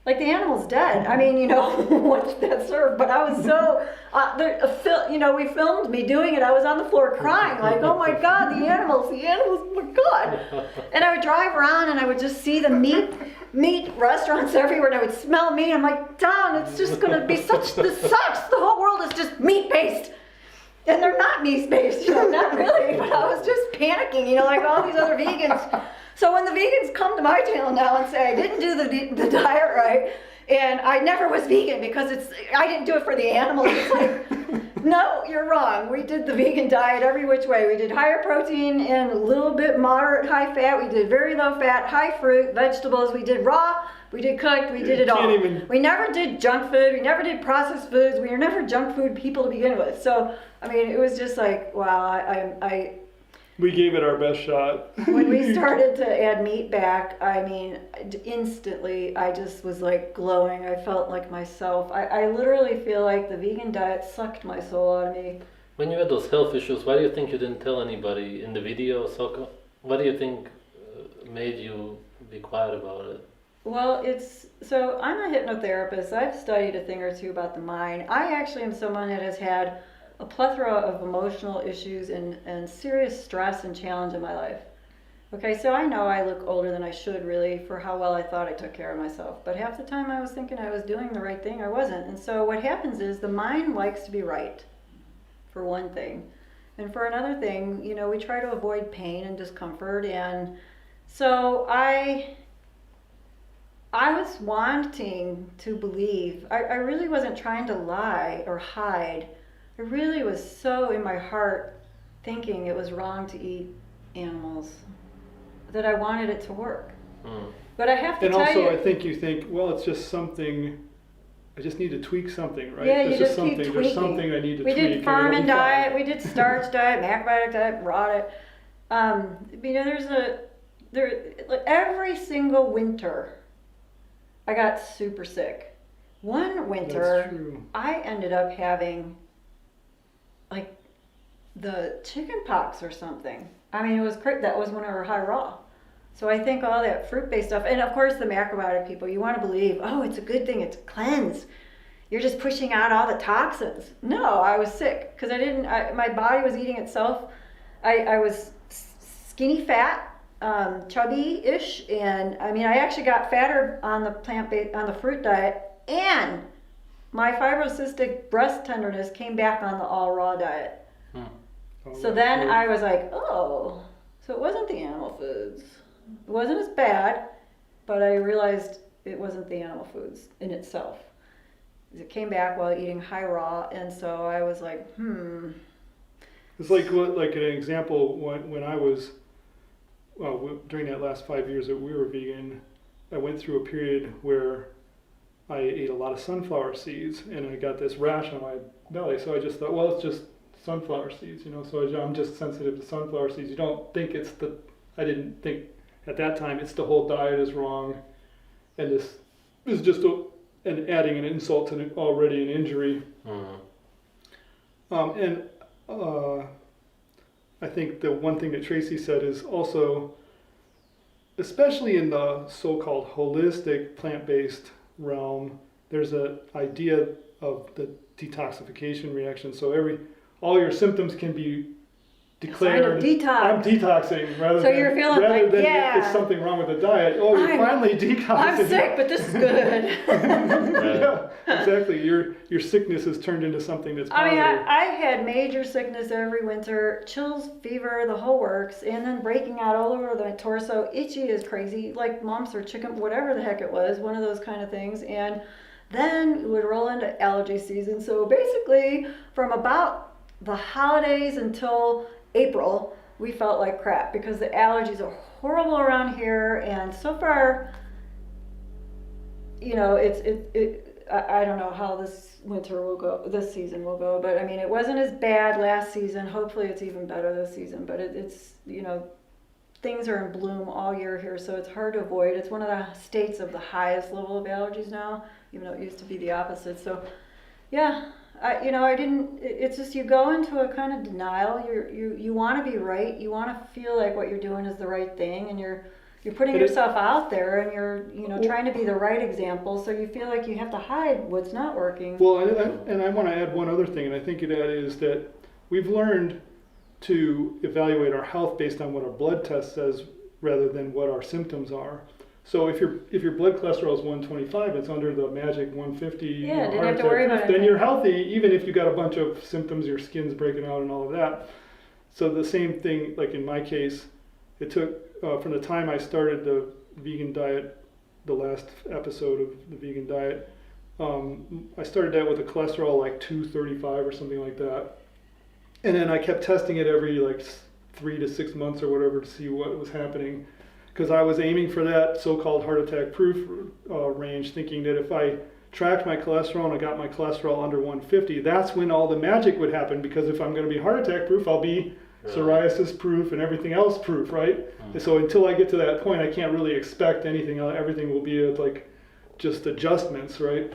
Like the animal's dead. I mean, what did that serve? But I was so, we filmed me doing it. I was on the floor crying, like, oh my God, the animals, oh my God. And I would drive around and I would just see the meat restaurants everywhere, and I would smell meat. I'm like, Don, it's just gonna be this sucks. The whole world is just meat-based. And they're not meat-based, not really, but I was just panicking, like all these other vegans. So when the vegans come to my channel now and say I didn't do the diet right, and I never was vegan because I didn't do it for the animals, it's like, no, you're wrong. We did the vegan diet every which way. We did higher protein and a little bit moderate high fat. We did very low fat, high fruit, vegetables. We did raw, we did cooked, we did it all. We never did junk food. We never did processed foods. We were never junk food people to begin with. So, I mean, it was just like, wow, we gave it our best shot. When we started to add meat back, I mean, instantly, I just was like glowing. I felt like myself. I literally feel like the vegan diet sucked my soul out of me. When you had those health issues, why do you think you didn't tell anybody in the video? So, what do you think made you be quiet about it? Well, so I'm a hypnotherapist. I've studied a thing or two about the mind. I actually am someone that has had a plethora of emotional issues and serious stress and challenge in my life. Okay, so I know I look older than I should really for how well I thought I took care of myself. But half the time I was thinking I was doing the right thing, I wasn't. And so what happens is the mind likes to be right, for one thing. And for another thing, we try to avoid pain and discomfort. And so I was wanting to believe. I really wasn't trying to lie or hide. I really was so in my heart thinking it was wrong to eat animals that I wanted it to work. But I have to tell you... And also I think you think, well, it's just something, I just need to tweak something, right? Yeah, you just keep tweaking. There's something I need to tweak. We did Furman diet, we did starch diet, macrobiotic diet, raw diet. Every single winter I got super sick. One winter I ended up having like the chicken pox or something. I mean, it was that was when I were high raw. So I think all that fruit-based stuff, and of course the macrobiotic people, you want to believe, oh, it's a good thing, it's a cleanse. You're just pushing out all the toxins. No, I was sick because my body was eating itself. I was skinny fat, chubby-ish, and I mean, I actually got fatter on the fruit diet, and my fibrocystic breast tenderness came back on the all raw diet. So then I was like, oh, so it wasn't the animal foods. It wasn't as bad, but I realized it wasn't the animal foods in itself. It came back while eating high raw, and so I was like, It's like an example when I was, during that last 5 years that we were vegan, I went through a period where I ate a lot of sunflower seeds, and I got this rash on my belly. So I just thought, well, it's just sunflower seeds, So I'm just sensitive to sunflower seeds. You don't think I didn't think at that time it's the whole diet is wrong, and this is just adding an insult to already an injury. I think the one thing that Tracy said is also, especially in the so-called holistic plant-based realm, there's an idea of the detoxification reaction. So all your symptoms can be declared, detox. I'm detoxing, rather than it's something wrong with the diet. Oh, you're finally detoxing. I'm sick, but this is good. Yeah, exactly. Your sickness has turned into something that's positive. I mean, I had major sickness every winter, chills, fever, the whole works, and then breaking out all over the torso, itchy as crazy, like mumps or chicken, whatever the heck it was, one of those kind of things. And then it would roll into allergy season. So basically, from about the holidays until April, we felt like crap because the allergies are horrible around here, and so far, I don't know how this season will go, but I mean, it wasn't as bad last season. Hopefully it's even better this season, but it's things are in bloom all year here, so it's hard to avoid. It's one of the states of the highest level of allergies now, even though it used to be the opposite. So yeah, I didn't. It's just you go into a kind of denial. You want to be right. You want to feel like what you're doing is the right thing, and you're putting yourself out there, and you're trying to be the right example. So you feel like you have to hide what's not working. Well, and I want to add one other thing, and I think that is that we've learned to evaluate our health based on what our blood test says rather than what our symptoms are. So if your blood cholesterol is 125, it's under the magic 150. Yeah, didn't have to worry about it. Then you're healthy, even if you got a bunch of symptoms, your skin's breaking out and all of that. So the same thing, like in my case, it took from the time I started the vegan diet, the last episode of the vegan diet, I started that with a cholesterol like 235 or something like that. And then I kept testing it every like 3 to 6 months or whatever to see what was happening. Because I was aiming for that so-called heart attack proof range, thinking that if I tracked my cholesterol and I got my cholesterol under 150, that's when all the magic would happen. Because if I'm going to be heart attack proof, I'll be psoriasis proof and everything else proof, right? And so until I get to that point, I can't really expect anything. Everything will be like just adjustments, right?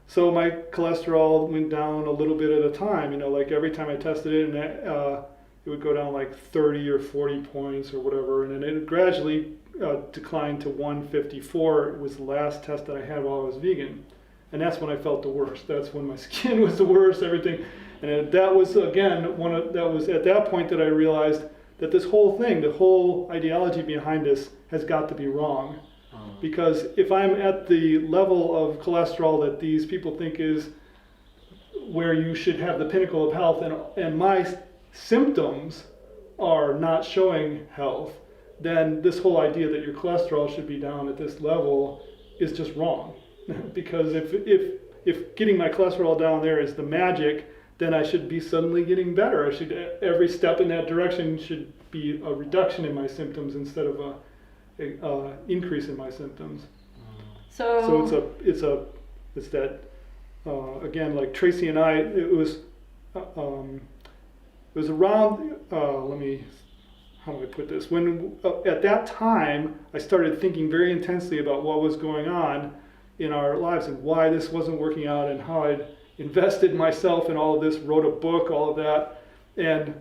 So my cholesterol went down a little bit at a time. Like every time I tested it, and it would go down like 30 or 40 points or whatever, and then it gradually declined to 154. It was the last test that I had while I was vegan, and that's when I felt the worst. That's when my skin was the worst, everything, and that was again that was at that point that I realized that this whole thing, the whole ideology behind this, has got to be wrong, because if I'm at the level of cholesterol that these people think is where you should have the pinnacle of health, and my symptoms are not showing health, then this whole idea that your cholesterol should be down at this level is just wrong. Because if getting my cholesterol down there is the magic, then I should be suddenly getting better. Every step in that direction should be a reduction in my symptoms instead of a increase in my symptoms. So it's that again, like Tracy and I, it was around, how do I put this? When at that time, I started thinking very intensely about what was going on in our lives and why this wasn't working out and how I'd invested myself in all of this, wrote a book, all of that, and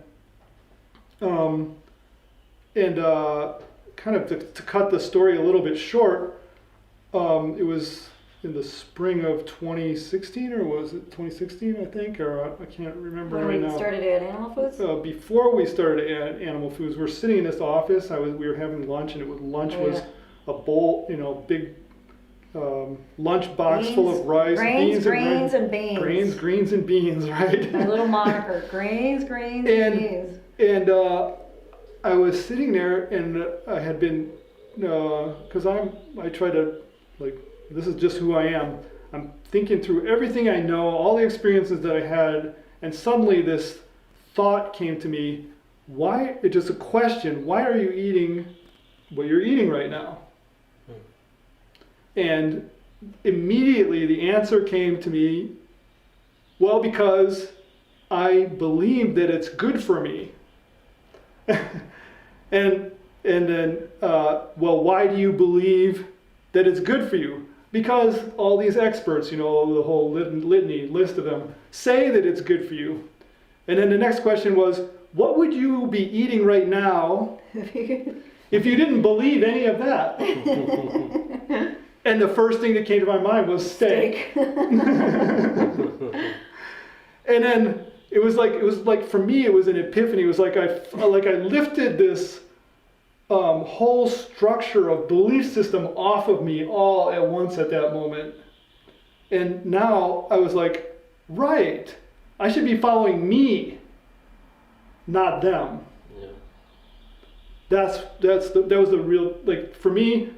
kind of to cut the story a little bit short, it was in the spring of 2016, or was it 2016, I think, or I can't remember right now. When we started at Animal Foods? Before we started at Animal Foods, we're sitting in this office. We were having lunch, and lunch was a bowl, big lunch box full of rice, greens and beans. Greens and beans, right? My little moniker, greens and beans. And I was sitting there, and I had been, because I try to, like, this is just who I am. I'm thinking through everything I know, all the experiences that I had, and suddenly this thought came to me, it's just a question, why are you eating what you're eating right now? And immediately the answer came to me, well, because I believe that it's good for me. and then, well, why do you believe that it's good for you? Because all these experts, the whole list of them, say that it's good for you. And then the next question was, what would you be eating right now if you didn't believe any of that? And the first thing that came to my mind was steak. And then it was like for me, it was an epiphany. It was like I lifted this whole structure of belief system off of me all at once at that moment. And now I was like, right, I should be following me, not them. Yeah. That was the real, like, for me,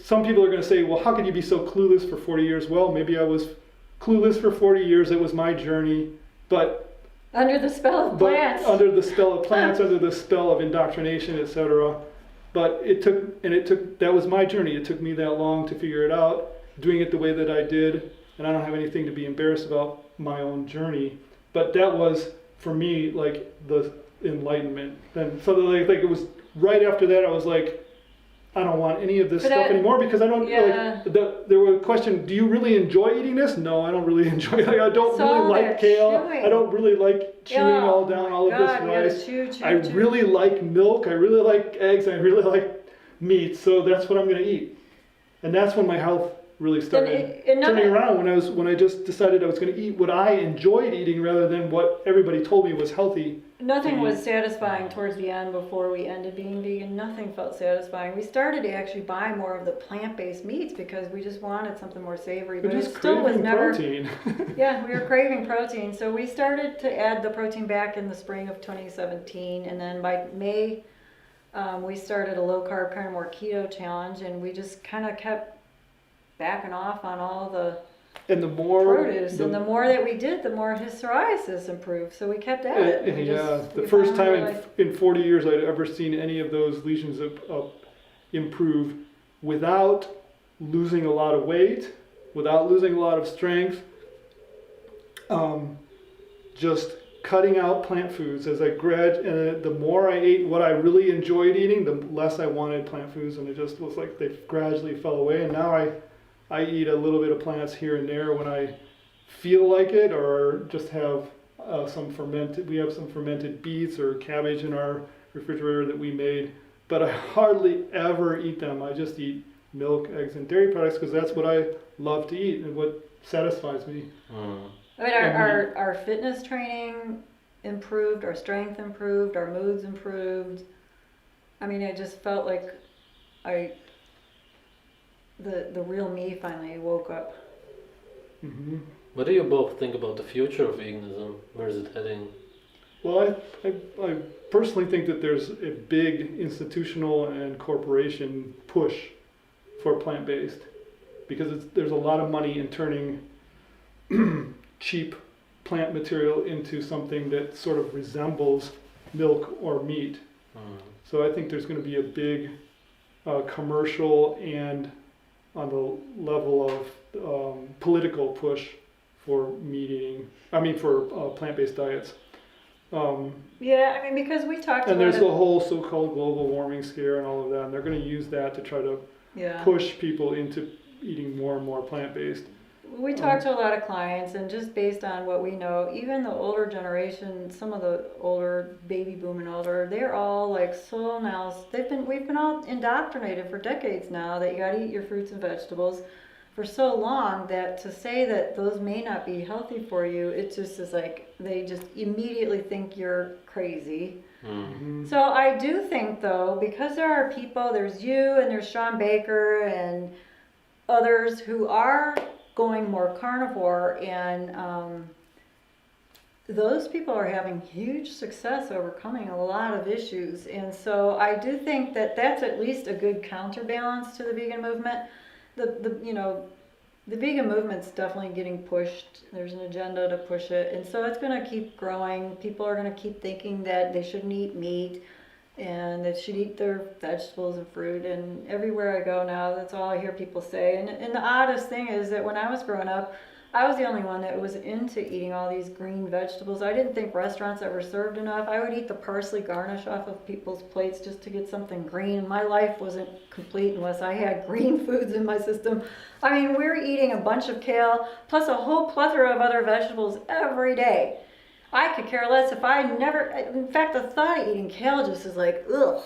some people are going to say, well, how could you be so clueless for 40 years? Well, maybe I was clueless for 40 years. It was my journey, but under the spell of plants. Under the spell of plants, under the spell of indoctrination, etc. But that was my journey. It took me that long to figure it out, doing it the way that I did, and I don't have anything to be embarrassed about my own journey. But that was, for me, like the enlightenment. And so like it was right after that, I was like, I don't want any of this But stuff I- anymore because I don't yeah. there was a question, do you really enjoy eating this? No, I don't really enjoy it. Like, I don't It's really all like that kale. chewing. I don't really like chewing Oh all down my all of God, this you rice. gotta chew, I chew. really like milk. I really like eggs. I really like meat. So that's what I'm going to eat. And that's when my health really started turning around, when I just decided I was going to eat what I enjoyed eating rather than what everybody told me was healthy. Nothing was satisfying towards the end before we ended being vegan. Nothing felt satisfying. We started to actually buy more of the plant-based meats because we just wanted something more savory. But But it just still was craving never. protein. Yeah, we were craving protein. So we started to add the protein back in the spring of 2017. And then by May, we started a low-carb, kind of more keto challenge. And we just kind of kept backing off on all the And the more produce. And the more that we did, the more his psoriasis improved. So we kept at it. We the we first finally time realized- in 40 years I'd ever seen any of those lesions improve without losing a lot of weight, without losing a lot of strength, just cutting out plant foods. As the more I ate what I really enjoyed eating, the less I wanted plant foods, and it just was like they gradually fell away. And now I eat a little bit of plants here and there when I feel like it, or just have we have some fermented beets or cabbage in our refrigerator that we made, but I hardly ever eat them. I just eat milk, eggs, and dairy products because that's what I love to eat and what satisfies me. I mean, our fitness training improved, our strength improved, our moods improved. I mean, I just felt like the real me finally woke up. Mm-hmm. What do you both think about the future of veganism? Where is it heading? Well, I personally think that there's a big institutional and corporation push for plant-based because there's a lot of money in turning cheap plant material into something that sort of resembles milk or meat. So I think there's going to be a big commercial and on the level of political push for for plant-based diets. Yeah, I mean, because we talked And about there's it. the whole so-called global warming scare and all of that, and they're going to use that to try to Yeah. push people into eating more and more plant-based. We talked to a lot of clients, and just based on what we know, even the older generation, some of the older baby boom and older, they're all like so now. We've been all indoctrinated for decades now that you got to eat your fruits and vegetables for so long that to say that those may not be healthy for you, it just is like they just immediately think you're crazy. Mm-hmm. So I do think though, because there are people, there's you and there's Sean Baker and others who are going more carnivore, and those people are having huge success overcoming a lot of issues. And so I do think that that's at least a good counterbalance to the vegan movement. The vegan movement's definitely getting pushed. There's an agenda to push it, and so it's going to keep growing. People are going to keep thinking that they shouldn't eat meat and they should eat their vegetables and fruit. And everywhere I go now, that's all I hear people say. And the oddest thing is that when I was growing up, I was the only one that was into eating all these green vegetables. I didn't think restaurants ever served enough. I would eat the parsley garnish off of people's plates just to get something green. My life wasn't complete unless I had green foods in my system. I mean, we're eating a bunch of kale plus a whole plethora of other vegetables every day. I could care less if I never, in fact, the thought of eating kale just is like, ugh.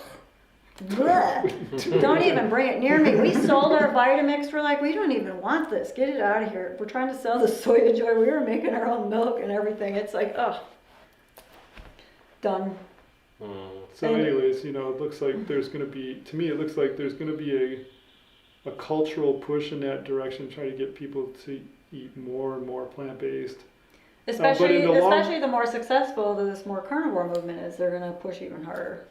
Blech. Don't even bring it near me. We sold our Vitamix. We're like, we don't even want this. Get it out of here. We're trying to sell the Soya Joy. We were making our own milk and everything. It's like, ugh. Done. So anyways, it looks like there's going to be, to me, it looks like there's going to be a cultural push in that direction, trying to get people to eat more and more plant-based. Especially the more successful this more carnivore movement is, they're going to push even harder.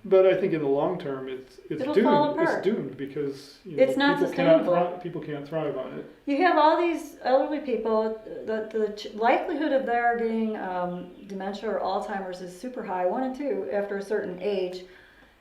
But I think in the long term, It'll fall doomed. apart. It's doomed because It's not sustainable. People can't thrive on it. You have all these elderly people, the likelihood of their getting dementia or Alzheimer's is super high, 1 and 2, after a certain age.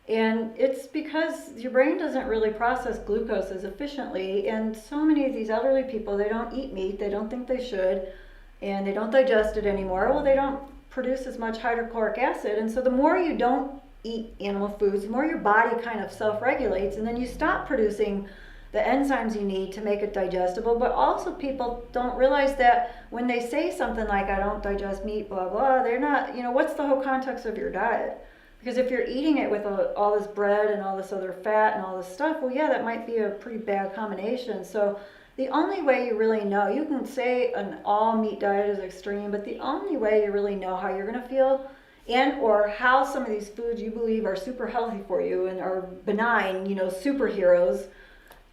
And it's because your brain doesn't really process glucose as efficiently. And so many of these elderly people, they don't eat meat, they don't think they should, and they don't digest it anymore. Well, they don't produce as much hydrochloric acid. And so the more you don't eat animal foods, the more your body kind of self-regulates, and then you stop producing the enzymes you need to make it digestible. But also people don't realize that when they say something like, I don't digest meat, blah, blah, they're not, what's the whole context of your diet? Because if you're eating it with all this bread and all this other fat and all this stuff, well, yeah, that might be a pretty bad combination. So the only way you really know, you can say an all meat diet is extreme, but the only way you really know how you're going to feel and or how some of these foods you believe are super healthy for you and are benign, superheroes,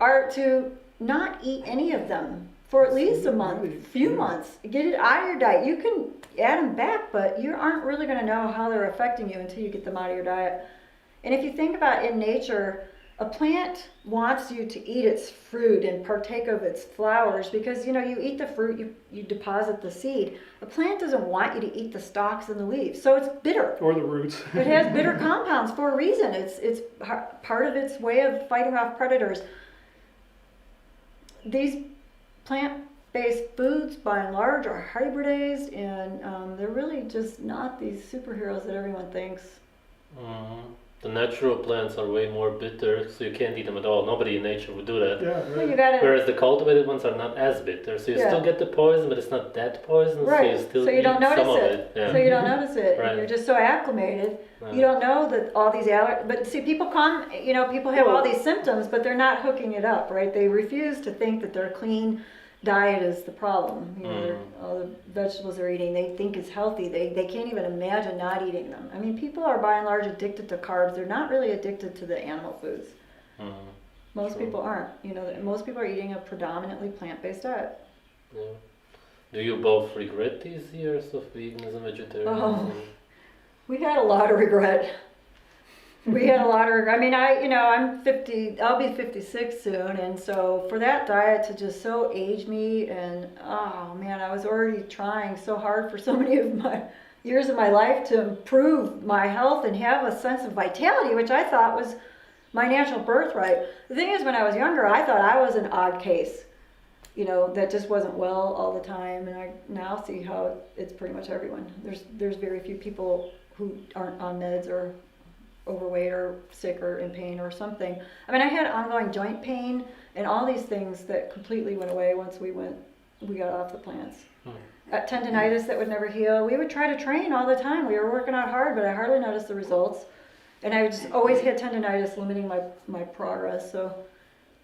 are to not eat any of them for at least a month, few months. Get it out of your diet. You can add them back, but you aren't really going to know how they're affecting you until you get them out of your diet. And if you think about in nature, a plant wants you to eat its fruit and partake of its flowers because, you eat the fruit, you deposit the seed. A plant doesn't want you to eat the stalks and the leaves, so it's bitter. Or the roots. It has bitter compounds for a reason. It's part of its way of fighting off predators. These plant-based foods, by and large, are hybridized, and they're really just not these superheroes that everyone thinks. The natural plants are way more bitter, so you can't eat them at all. Nobody in nature would do that. Yeah, Well, you right. gotta, Whereas the cultivated ones are not as bitter, so you Yeah. still get the poison, but it's not that poison, right, so you still so you eat don't some notice of it. it. Yeah. So you don't notice it, Right. and you're just so acclimated. Yeah. You don't know that all these but see, people people have all these symptoms, but they're not hooking it up, right? They refuse to think that their clean diet is the problem. All the vegetables they're eating, they think is healthy. They can't even imagine not eating them. I mean, people are by and large addicted to carbs. They're not really addicted to the animal foods. Most Sure. people aren't. Most people are eating a predominantly plant-based diet. Yeah. Do you both regret these years of veganism, vegetarianism? Oh. We had a lot of regret. We had a lot of regret. I mean, I'm 50, I'll be 56 soon, and so for that diet to just so age me, and oh man, I was already trying so hard for so many of my years of my life to improve my health and have a sense of vitality, which I thought was my natural birthright. The thing is, when I was younger, I thought I was an odd case, that just wasn't well all the time, and I now see how it's pretty much everyone. There's very few people who aren't on meds or overweight or sick or in pain or something. I mean, I had ongoing joint pain and all these things that completely went away once we got off the plants. Tendinitis that would never heal. We would try to train all the time. We were working out hard, but I hardly noticed the results. And I just always had tendinitis limiting my progress. So,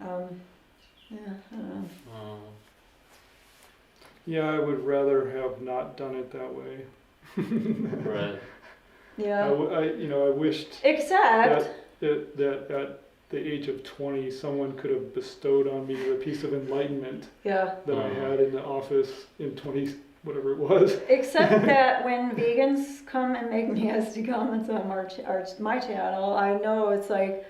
yeah, I don't know. Yeah, I would rather have not done it that way. Right. Yeah. I wished Except, that at the age of 20, someone could have bestowed on me the piece of enlightenment yeah. that I had in the office in 20, whatever it was. Except that when vegans come and make nasty comments on my channel, I know it's like,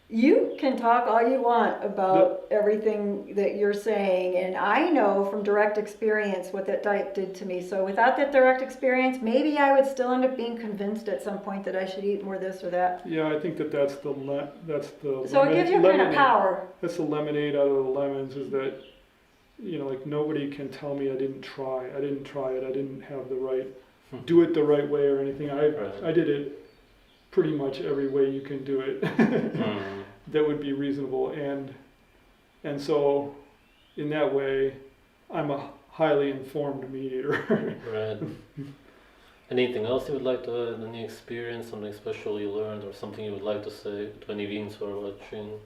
you can talk all you want about everything that you're saying, and I know from direct experience what that diet did to me. So without that direct experience, maybe I would still end up being convinced at some point that I should eat more this or that. Yeah, I think that's the So it gives you kind of power. That's the lemonade out of the lemons, is that like nobody can tell me I didn't try. I didn't try it. I didn't have the right do it the right way or anything. I did it pretty much every way you can do it that would be reasonable, and so in that way I'm a highly informed meat eater. Right. Anything else you would like to add? Any experience, something special you learned, or something you would like to say to any vegans who are watching?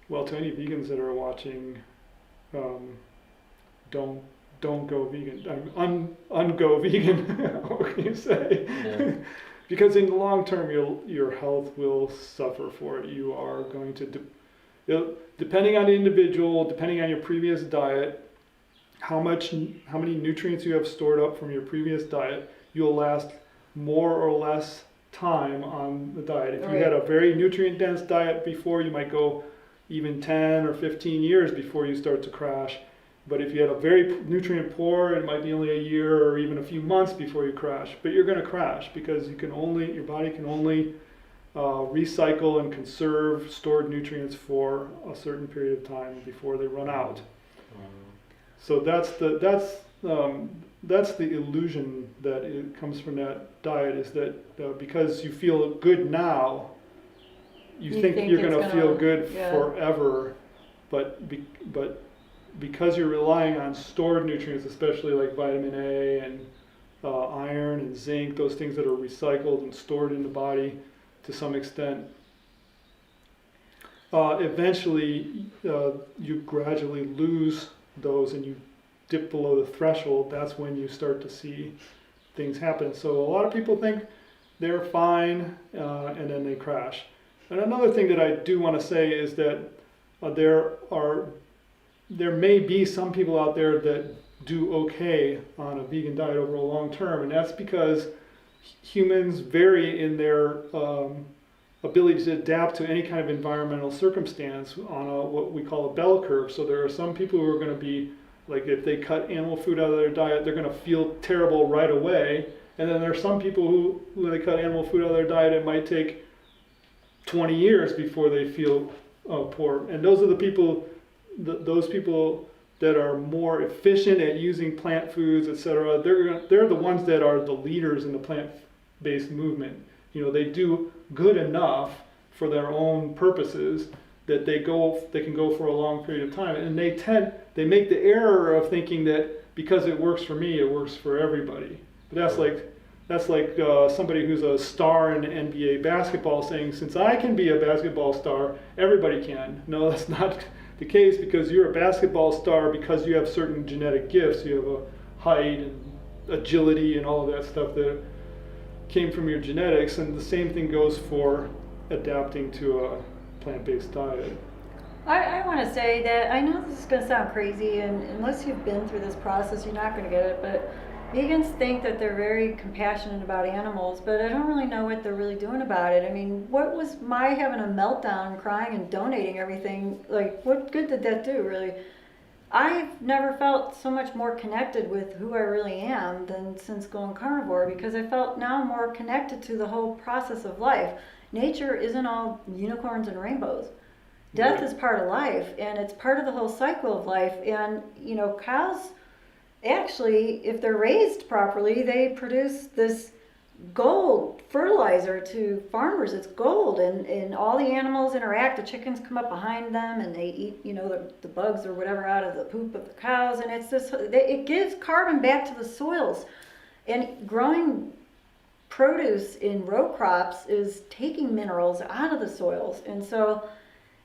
Well, to any vegans that are watching, don't go vegan. Ungo vegan. What can you say? Yeah. Because in the long term, your health will suffer for it. You are going to, depending on the individual, depending on your previous diet, how many nutrients you have stored up from your previous diet, you'll last more or less time on the diet. If you had a very nutrient dense diet before, you might go even 10 or 15 years before you start to crash. But if you had a very nutrient poor, it might be only a year or even a few months before you crash. But you're going to crash because your body can only recycle and conserve stored nutrients for a certain period of time before they run out. So that's that's the illusion that it comes from that diet, is that because you feel good now, you think you're going to feel good forever, but because you're relying on stored nutrients, especially like vitamin A and iron and zinc, those things that are recycled and stored in the body to some extent, eventually you gradually lose those and you dip below the threshold. That's when you start to see things happen. So a lot of people think they're fine and then they crash. And another thing that I do want to say is that there may be some people out there that do okay on a vegan diet over a long term, and that's because humans vary in their ability to adapt to any kind of environmental circumstance on what we call a bell curve. So there are some people who are going to be, like, if they cut animal food out of their diet, they're going to feel terrible right away. And then there are some people who, when they cut animal food out of their diet, it might take 20 years before they feel poor. And those are the people, those people that are more efficient at using plant foods, etc. They're the ones that are the leaders in the plant-based movement. You know, they do good enough for their own purposes that they can go for a long period of time. And they make the error of thinking that because it works for me, it works for everybody. But that's like somebody who's a star in NBA basketball saying, since I can be a basketball star, everybody can. No, that's not the case, because you're a basketball star because you have certain genetic gifts. You have a height and agility and all of that stuff that came from your genetics, and the same thing goes for adapting to a plant-based diet. I want to say that I know this is going to sound crazy, and unless you've been through this process, you're not going to get it, but vegans think that they're very compassionate about animals, but I don't really know what they're really doing about it. I mean, what was my having a meltdown, crying and donating everything, like, what good did that do, really? I've never felt so much more connected with who I really am than since going carnivore, because I felt now more connected to the whole process of life. Nature isn't all unicorns and rainbows. Death is part of life, and it's part of the whole cycle of life. And, you know, cows, actually, if they're raised properly, they produce this gold fertilizer to farmers. It's gold, and all the animals interact. The chickens come up behind them and they eat, you know, the bugs or whatever out of the poop of the cows, and it gives carbon back to the soils. And growing produce in row crops is taking minerals out of the soils. And so,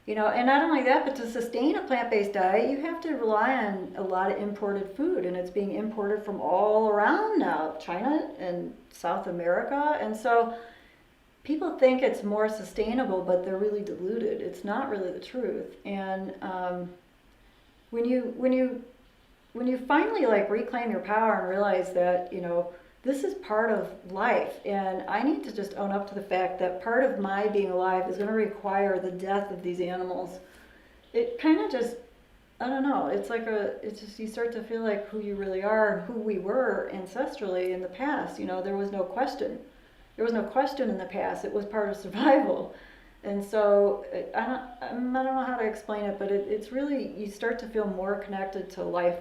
you know, and not only that, but to sustain a plant-based diet, you have to rely on a lot of imported food, and it's being imported from all around now, China and South America. And so people think it's more sustainable, but they're really deluded. It's not really the truth. And when you finally, like, reclaim your power and realize that, you know, this is part of life, and I need to just own up to the fact that part of my being alive is going to require the death of these animals. It kind of just, I don't know, it's just, you start to feel like who you really are and who we were ancestrally in the past. You know, there was no question. There was no question in the past. It was part of survival. And so, I don't know how to explain it, but it's really, you start to feel more connected to life.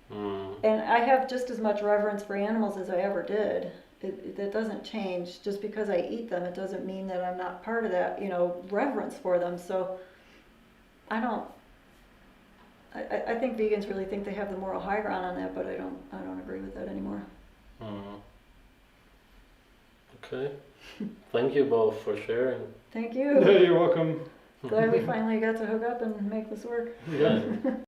And I have just as much reverence for animals as I ever did. That doesn't change. Just because I eat them, it doesn't mean that I'm not part of that, you know, reverence for them. So I think vegans really think they have the moral high ground on that, but I don't agree with that anymore. Okay. Thank you both for sharing. Thank you. Yeah, you're welcome. Glad we finally got to hook up and make this work. Yeah.